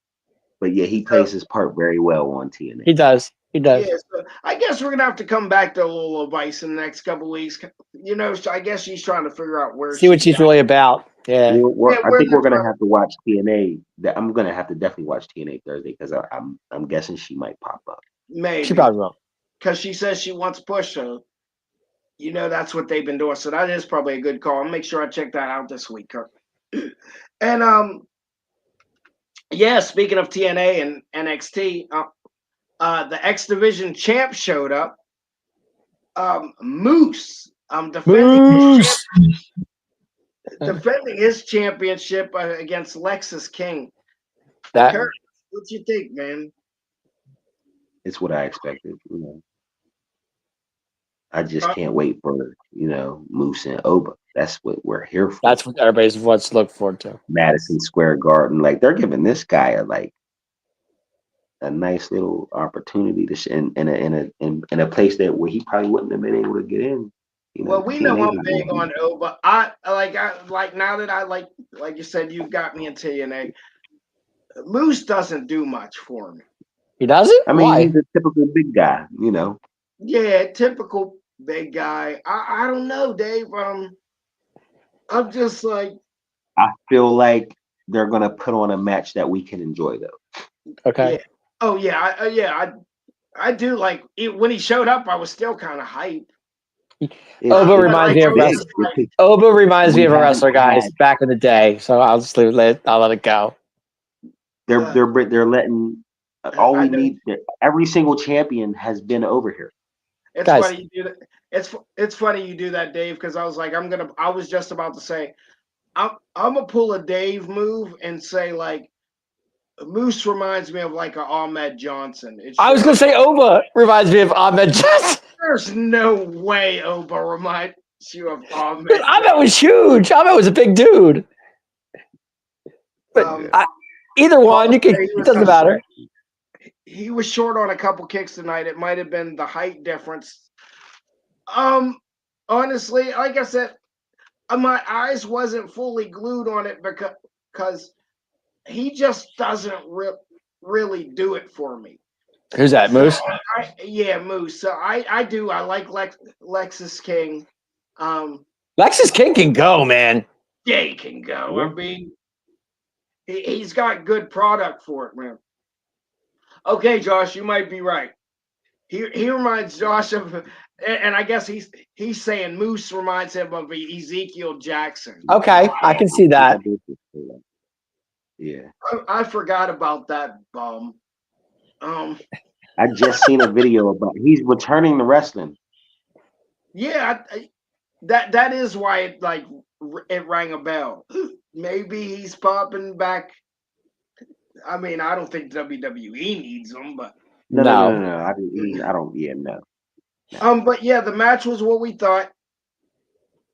But yeah, he plays his part very well on TNA. He does. Yeah, so I guess we're gonna have to come back to Lola Vice in the next couple of weeks. So I guess she's trying to figure out where. See what she's really about. Yeah. I think we're gonna have to watch TNA. I'm gonna have to definitely watch TNA Thursday because I'm guessing she might pop up. Maybe she probably will. Because she says she wants to push her. you know, that's what they've been doing. So that is probably a good call. I'll make sure I check that out this week, Kirk. And yeah, speaking of TNA and NXT, the X Division champ showed up. Moose, defending his championship against Lexus King. Kirk, what you think, man? It's what I expected. You know, I just can't wait for Moose and Oba. That's what we're here for. That's what everybody wants to look forward to. Madison Square Garden, like they're giving this guy a nice little opportunity to in a place where he probably wouldn't have been able to get in. Well, we know I'm big on Oba. I like now that I like you said, you've got me in TNA. Moose doesn't do much for me. He doesn't? I mean, Why? he's a typical big guy, Yeah, typical big guy. I don't know, Dave. I'm just like, I feel like they're gonna put on a match that we can enjoy, though. Okay. Yeah. Oh yeah, I do like when he showed up. I was still kind of hyped. Oba reminds me of wrestler. Oba reminds me of a wrestler, guys, back in the day. So I'll just I'll let it go. They're letting all we need. Every single champion has been over here. It's guys, funny you do that. It's funny you do that, Dave, because I was like, I was just about to say, I'm gonna pull a Dave move and say like, Moose reminds me of like a Ahmed Johnson. I was gonna say Oba reminds me of Ahmed Johnson. There's no way Oba reminds you of Ahmed. Ahmed was huge. Ahmed was a big dude. But either one, it doesn't matter. He was short on a couple kicks tonight. It might have been the height difference. Honestly, like I said, my eyes wasn't fully glued on it because he just doesn't really do it for me. Who's that, Moose? Moose. So I do. I like Lexus King. Lexus King can go, man. Yeah, he can go. I mean, he's got good product for it, man. Okay, Josh, you might be right. He reminds Josh of, and I guess he's saying Moose reminds him of Ezekiel Jackson. Okay, I can see that. Yeah, I forgot about that bum. I just seen a video about he's returning to wrestling. Yeah, that is why it rang a bell. Maybe he's popping back. I mean, I don't think WWE needs him, but no. I don't. Yeah, no. But yeah, the match was what we thought.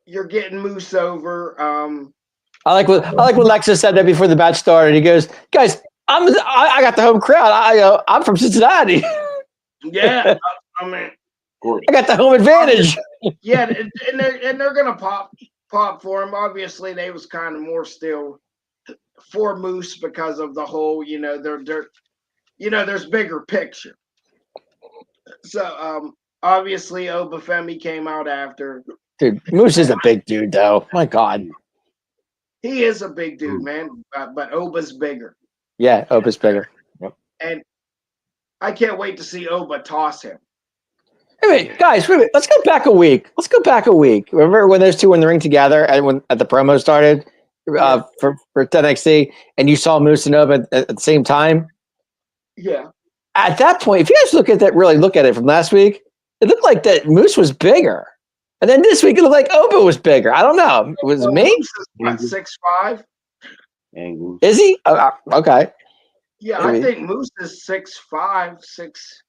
You're getting Moose over. I like what Lexus said that before the match started. He goes, "Guys, I got the home crowd. I'm from Cincinnati." Yeah, I mean, I got the home advantage. Yeah, and they're gonna pop for him. Obviously, they was kind of more still for Moose because of the whole, there's bigger picture. So obviously Obafemi came out after. Dude, Moose is a big dude, though. My God, he is a big dude, man. But Oba's bigger. Yeah, Oba's bigger. Yep. And I can't wait to see Oba toss him. Wait, guys, let's go back a week. Remember when those two were in the ring together at the promo started for NXT, and you saw Moose and Oba at the same time? Yeah. At that point, if you guys look at it from last week, it looked like that Moose was bigger. And then this week, it looked like Oba was bigger. I don't know. Was it me? Moose is 6'5". Angles. Is he? Okay. Yeah, maybe. I think Moose is 6'5", 6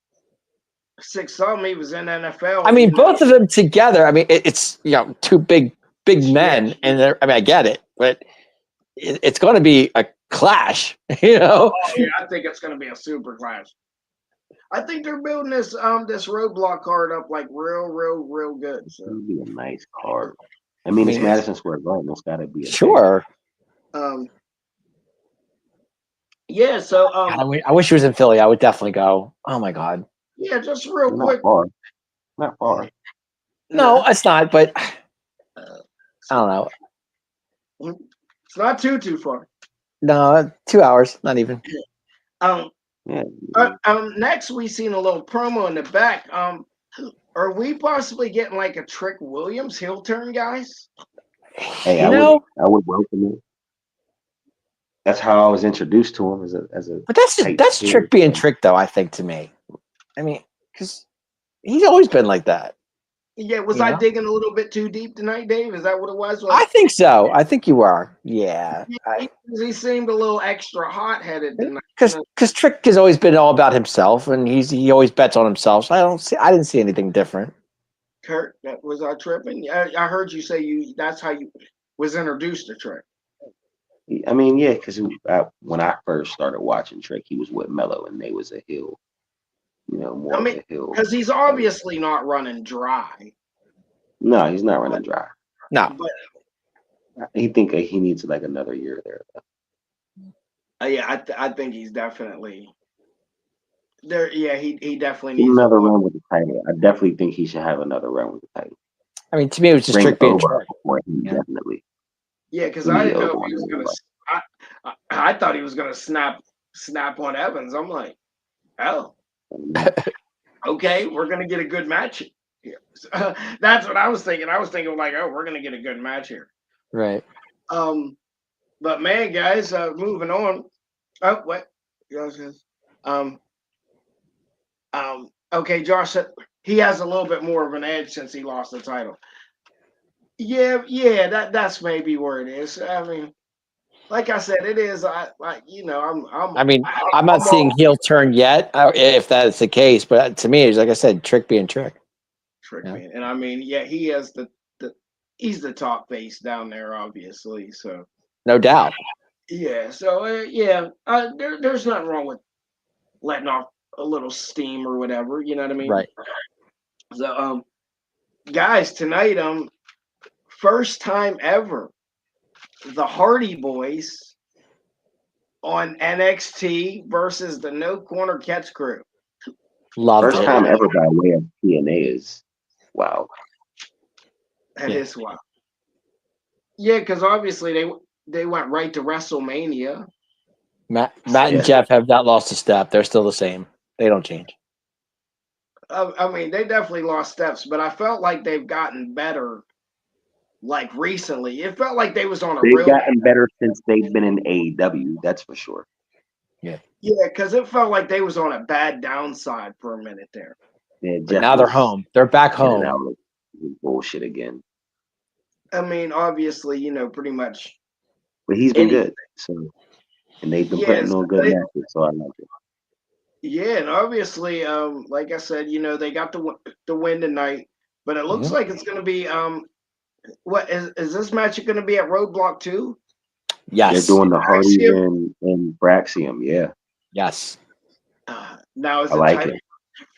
something. He was in NFL. I mean, both of them together. I mean, it's two big men, and I get it, but it's going to be a clash. Oh, yeah, I think it's going to be a super clash. I think they're building this Roadblock card up like real good. So it'll be a nice card. I mean, it's Madison Square Garden. It's got to be sure. Yeah. So God, I wish he was in Philly. I would definitely go. Oh my God. Yeah, just real quick. Not far. No, it's not. But I don't know. It's not too far. No, 2 hours, not even. Next we seen a little promo in the back. Are we possibly getting like a Trick Williams heel turn, guys? Hey, I would welcome it. That's how I was introduced to him as a. But that's Trick being Trick, though. I think to me, I mean, because he's always been like that. Yeah, was I digging a little bit too deep tonight, Dave? Is that what it was? I think so. I think you are. Yeah. He seemed a little extra hot-headed tonight. Because Trick has always been all about himself, and he always bets on himself. So I didn't see anything different. Kurt, was I tripping? I heard you say that's how you was introduced to Trick. I mean, yeah, because when I first started watching Trick, he was with Mello, and they was a heel. More of a heel. Because he's obviously not running dry. No, he's not running dry. No. But he needs like another year there. Yeah, I think he's definitely there. Yeah, he definitely needs another run with the title. I definitely think he should have another run with the title. I mean, to me, it was just Trick being Trick. Definitely. Yeah, because I didn't know if he was gonna. I thought he was gonna snap on Evans. I'm like, oh. Okay, we're gonna get a good match here. That's what I was thinking. I was thinking like, oh, we're gonna get a good match here. Right. But man, guys, moving on. Oh, what? Okay, Josh said he has a little bit more of an edge since he lost the title. Yeah, that's maybe where it is. I mean, like I said, it is. I'm not seeing heel turn yet, if that's the case. But to me, it's like I said, Trick being Trick. Man, and I mean, yeah, he has he's the top face down there, obviously. So no doubt. Yeah. So there's nothing wrong with letting off a little steam or whatever. You know what I mean? Right. So guys, tonight first time ever, the Hardy Boys on NXT versus the No Corner Catch Crew. First time ever by way of TNA is wow. That is wow. Yeah, because obviously they went right to WrestleMania. Matt and Jeff have not lost a step. They're still the same. They don't change. I mean, they definitely lost steps, but I felt like they've gotten better. Like recently, it felt like they was on a. They've gotten better since they've been in AEW. That's for sure. Yeah, because it felt like they was on a bad downside for a minute there. Yeah, but now they're home. They're back home. Bullshit again. I mean, obviously, pretty much. But he's been good, so and they've been putting on good matches, so I like it. Yeah, and obviously, like I said, they got the win tonight, but it looks like it's going to be What is this match going to be at Roadblock 2? Yes. They're doing the Hardy and Braxium, yeah. Yes. Now is I like it.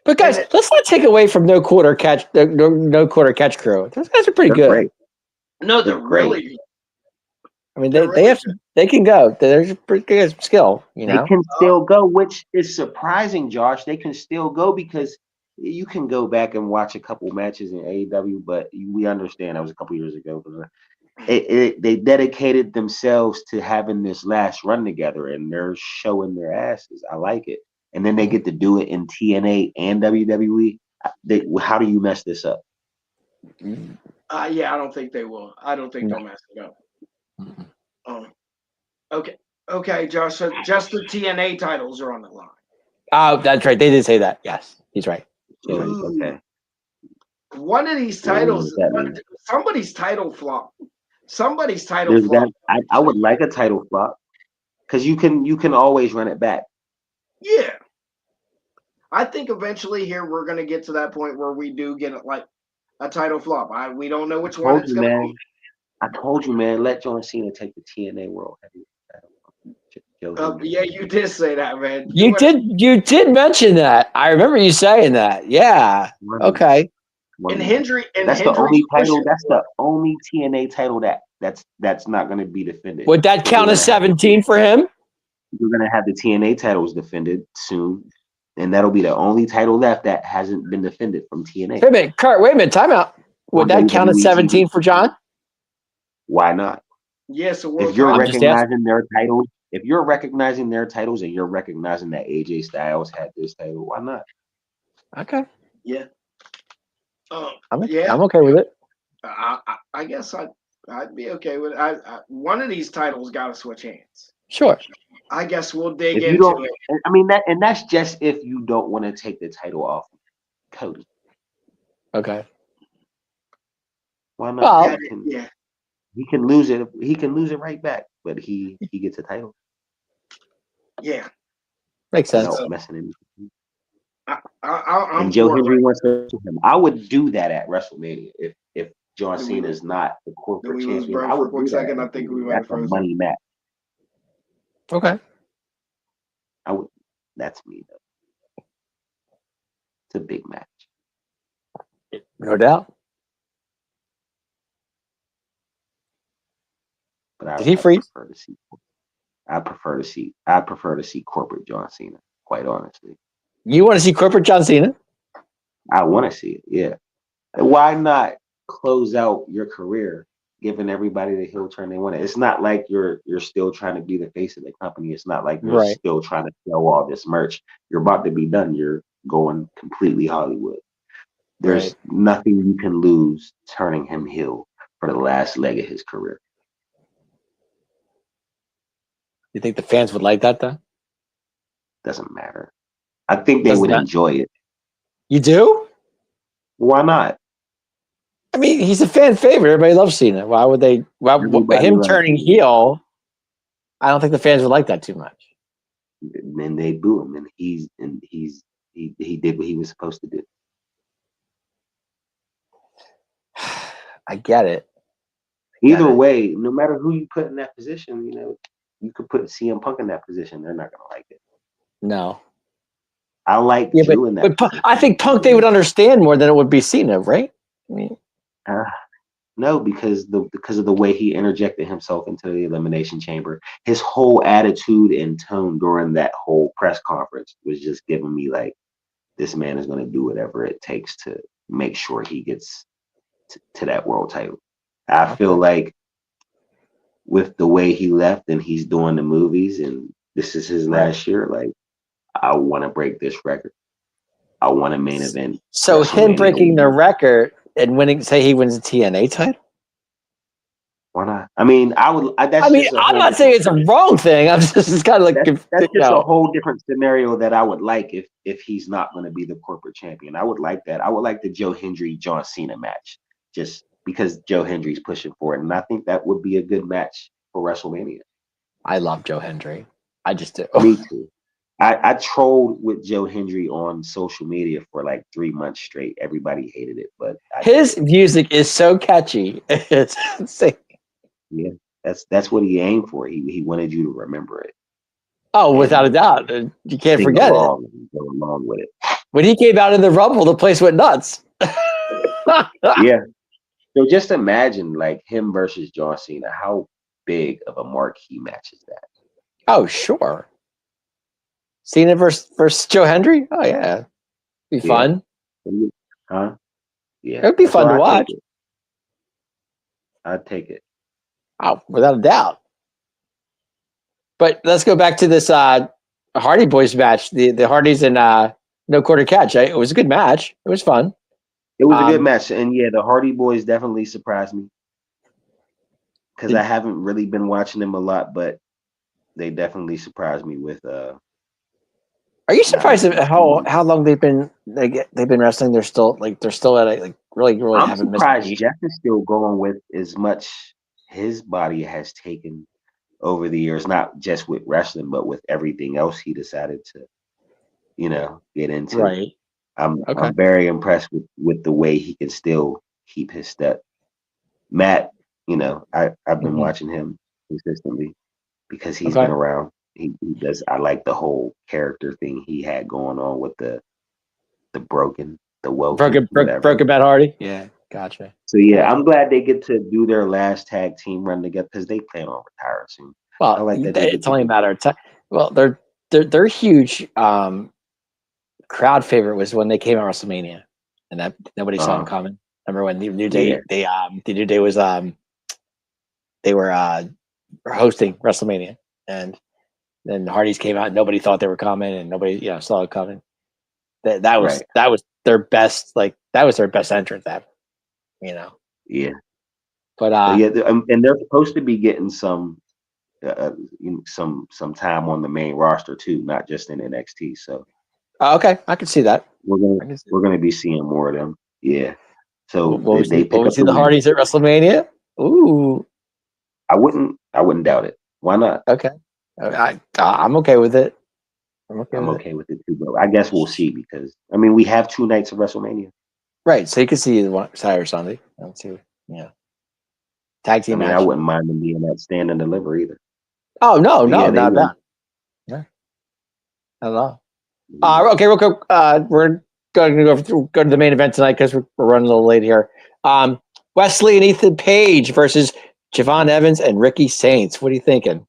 But guys, let's not take away from No Quarter Catch Crew. Those guys are pretty good. Great. No, they're really. I mean, they can go. There's pretty good skill, They can still go, which is surprising, Josh. They can still go because you can go back and watch a couple matches in AEW, but we understand that was a couple years ago. They dedicated themselves to having this last run together, and they're showing their asses. I like it. And then they get to do it in TNA and WWE. How do you mess this up? I don't think they will. I don't think they'll mess it up. Okay, Josh. So just the TNA titles are on the line. Oh, that's right. They did say that. Yes, he's right. Okay. One of these titles, somebody's title flop. Somebody's title flop. I would like a title flop because you can always run it back. Yeah. I think eventually here we're going to get to that point where we do get like a title flop. We don't know which one it's going to be. I told you, man, let John Cena take the TNA World Heavyweight title. Yeah, you did say that, man. You did mention that. I remember you saying that. Yeah. Okay. And Hendry, that's the only title. That's the only TNA title that's not going to be defended. Would that count as 17 for him? We're going to have the TNA titles defended soon, and that'll be the only title left that hasn't been defended from TNA. Wait a minute, Kurt. Wait a minute. Time out. Would that count as 17 for John? Why not? Yes. If you're recognizing their titles, and you're recognizing that AJ Styles had this title, why not? Okay. Yeah. I'm Yeah, okay with it. I guess I'd be okay with it. One of these titles got to switch hands. Sure. I guess we'll dig If you into don't, it. I mean that's just if you don't want to take the title off Cody. Okay. Why not? Well, he can lose it. He can lose it right back, but he gets a title. Yeah, makes sense. Without messing anything. I'm and Joe for Hendry it. wants to him. I would do that at WrestleMania if John Do Cena we- is not the Did corporate we lose champion. Bro I for would a quick do that. second? I think we might That's have a frozen. money match. Okay. I would. That's me though. It's a big match. No doubt. But Did he freeze? I prefer to see corporate John Cena. Quite honestly, You want to see corporate John Cena? I want to see it. Yeah. Why not close out your career, giving everybody the heel turn they want it? It's not like you're still trying to be the face of the company. It's not like you're Right. still trying to sell all this merch. You're about to be done. You're going completely Hollywood. There's nothing you can lose turning him heel for the last leg of his career. You think the fans would like that though? Doesn't matter. I think they would enjoy it. You do? Why not? I mean, he's a fan favorite. Everybody loves Cena. Why would they? Him turning heel? I don't think the fans would like that too much. And they boo him, and he did what he was supposed to do. I get it. Either way, no matter who you put in that position, you could put CM Punk in that position. They're not gonna like it. No. I like Drew in that. But I think Punk they would understand more than it would be Cena, right? I mean, no, because of the way he interjected himself into the Elimination Chamber. His whole attitude and tone during that whole press conference was just giving me like, this man is going to do whatever it takes to make sure he gets to that world title. I feel like with the way he left and he's doing the movies and this is his last year, like, I want to break this record. I want a main event. So him breaking the record and winning, say he wins the TNA title? Why not? I mean, I'm not saying it's a wrong thing. I'm just it's kind of like that's just a whole different scenario that I would like if he's not going to be the corporate champion. I would like that. I would like the Joe Hendry John Cena match, just because Joe Hendry's pushing for it, and I think that would be a good match for WrestleMania. I love Joe Hendry. I just do. Me too. I trolled with Joe Hendry on social media for like 3 months straight. Everybody hated it, but his music is so catchy. It's insane. Yeah, that's what he aimed for. He wanted you to remember it. Oh, without a doubt. You can't forget it. Go along with it. When he came out in the Rumble, the place went nuts. Yeah. So just imagine like him versus John Cena. How big of a marquee match is that? Oh, sure. Cena versus Joe Hendry? Oh, yeah. Be fun. Huh? Yeah. It would be fun to watch. I'd take it. Oh, without a doubt. But let's go back to this Hardy Boys match. The Hardys and No Quarter Catch. It was a good match. It was fun. It was a good match. And yeah, the Hardy Boys definitely surprised me. Because I haven't really been watching them a lot, but they definitely surprised me with Are you surprised at how long they've been wrestling? They're still at a really I'm haven't surprised missed Jeff is still going with as much his body has taken over the years, not just with wrestling, but with everything else he decided to, get into. Right. I'm very impressed with the way he can still keep his step. Matt, I've been watching him consistently because he's been around. He does. I like the whole character thing he had going on with the broken Matt Hardy. Yeah, gotcha. So yeah, I'm glad they get to do their last tag team run together because they plan on retiring soon. Well, I like that it's only a matter of time. Well, they're huge. Crowd favorite was when they came at WrestleMania, and that nobody saw them coming. Remember when the New Day? Yeah. The New Day was they were hosting WrestleMania, and then the Hardys came out. And nobody thought they were coming, and nobody saw it coming. That was their best. Like that was their best entrance ever. You know. Yeah. But and they're supposed to be getting some time on the main roster too, not just in NXT. So okay, I can see that. We're gonna be seeing more of them. Yeah. So will they pick up see the Hardys at WrestleMania. Ooh. I wouldn't doubt it. Why not? Okay. I'm okay with it. I'm okay with it too, but I guess we'll see because we have 2 nights of WrestleMania. Right, so you can see Saturday or Sunday. Let's see. Yeah. Tag team match. I wouldn't mind them being that stand and deliver either. Oh no, not bad. Yeah. Not at all. Okay, real quick. We're going to go to the main event tonight because we're running a little late here. Wesley and Ethan Page versus Javon Evans and Ricky Saints. What are you thinking?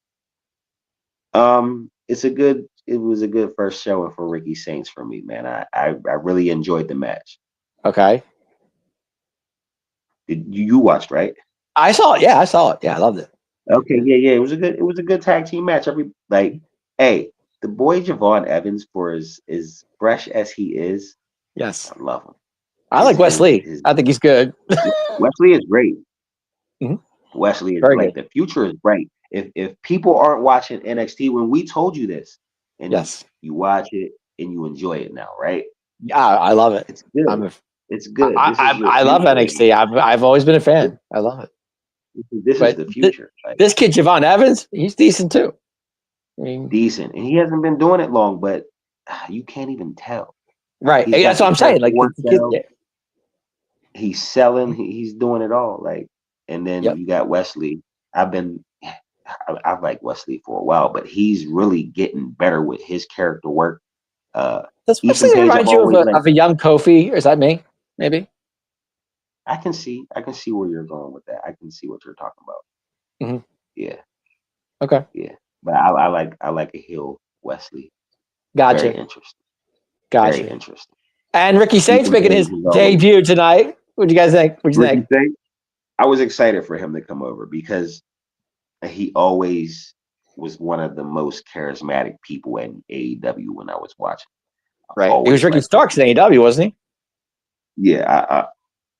It was a good first showing for Ricky Saints for me, man. I really enjoyed the match. Okay. You watched, right? I saw it. Yeah, I saw it. Yeah, I loved it. Okay, yeah. It was a good tag team match. Hey, the boy Javon Evans, for as fresh as he is, yes, I love him. I like Wesley. I think he's good. Wesley is great. Mm-hmm. Wesley is great. The future is bright. If people aren't watching NXT, when we told you this, and you watch it and you enjoy it now, right? Yeah, I love it. It's good. It's good. I love NXT. I've always been a fan. I love it. This is the future. This kid Javon Evans, he's decent too. Decent, and he hasn't been doing it long, but you can't even tell. Right, that's what I'm saying. Like he's selling, he's doing it all. And then you got Wesley. I've liked Wesley for a while, but he's really getting better with his character work. Does Wesley remind you of a young Kofi? Or is that me? Maybe. I can see where you're going with that. I can see what you're talking about. Mm-hmm. Yeah. Okay. Yeah, but I like a heel Wesley. Gotcha. Very interesting. Gotcha. Very interesting. And Ricky Saints making his debut tonight. What do you guys think? I was excited for him to come over because he always was one of the most charismatic people in AEW when I was watching. Right. He was Ricky Starks in AEW, wasn't he? Yeah, I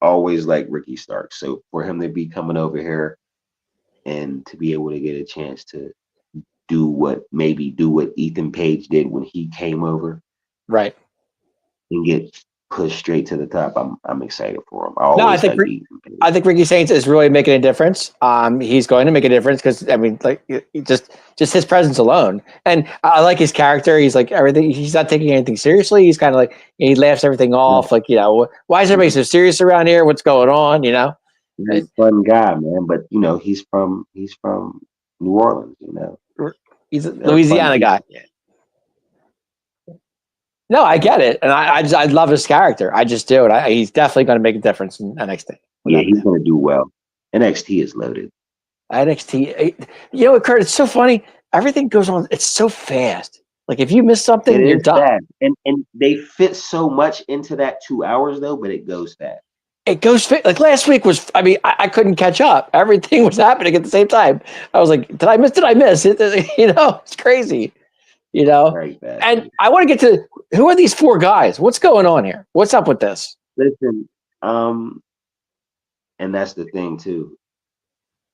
always liked Ricky Starks. So for him to be coming over here and to be able to get a chance to do what Ethan Page did when he came over. Right. And get pushed straight to the top. I'm excited for him. I think Ricky Saints is really making a difference. He's going to make a difference because just his presence alone, and I like his character. He's like everything. He's not taking anything seriously. He's kind of like he laughs everything off. Like why is everybody so serious around here? What's going on? He's a fun guy, man. But he's from New Orleans. He's a Louisiana guy. No, I get it, and I love his character. I just do it. He's definitely going to make a difference in NXT. Yeah, he's going to do well. NXT is loaded. NXT, Kurt, it's so funny. Everything goes on. It's so fast. Like if you miss something, you're done. Fast. And they fit so much into that 2 hours though, but it goes fast. It goes fast. Like last week was. I couldn't catch up. Everything was happening at the same time. I was like, did I miss it? It's crazy. And I want to get to who are these 4 guys? What's going on here? What's up with this? Listen, and that's the thing too.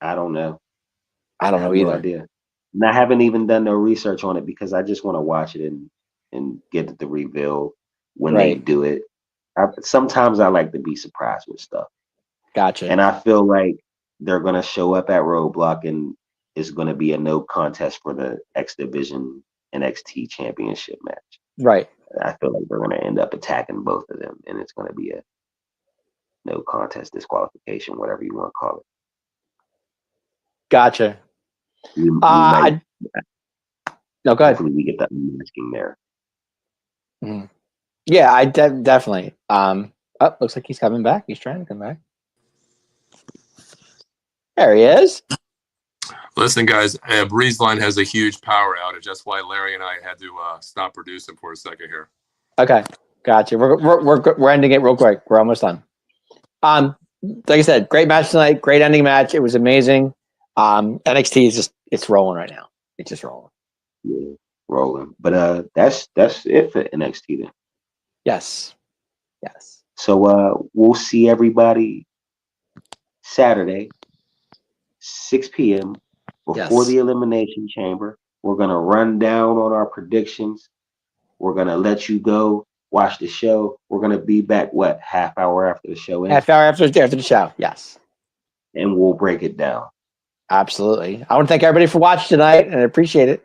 I don't know. I don't know either. No idea. And I haven't even done no research on it because I just want to watch it and get the reveal when they do it. Sometimes I like to be surprised with stuff. Gotcha. And I feel like they're gonna show up at Roadblock and it's gonna be a no contest for the X Division NXT Championship match. Right. I feel like they're going to end up attacking both of them, and it's going to be a no contest disqualification, whatever you want to call it. Gotcha. No, go ahead. Hopefully we get that masking there. Mm-hmm. Yeah, I definitely. Looks like he's coming back. He's trying to come back. There he is. Listen, guys, Breezeline has a huge power outage. That's why Larry and I had to stop producing for a second here. Okay, gotcha. We're ending it real quick. We're almost done. Like I said, great match tonight. Great ending match. It was amazing. NXT is it's rolling right now. It's just rolling. Yeah, rolling. But that's it for NXT then. Yes. Yes. So we'll see everybody Saturday, 6 p.m. before Yes. the Elimination Chamber. We're gonna run down on our predictions. We're gonna let you go watch the show. We're gonna be back half hour after the show ends, Half hour after the show. Yes. and we'll break it down. Absolutely. I want to thank everybody for watching tonight, and I appreciate it.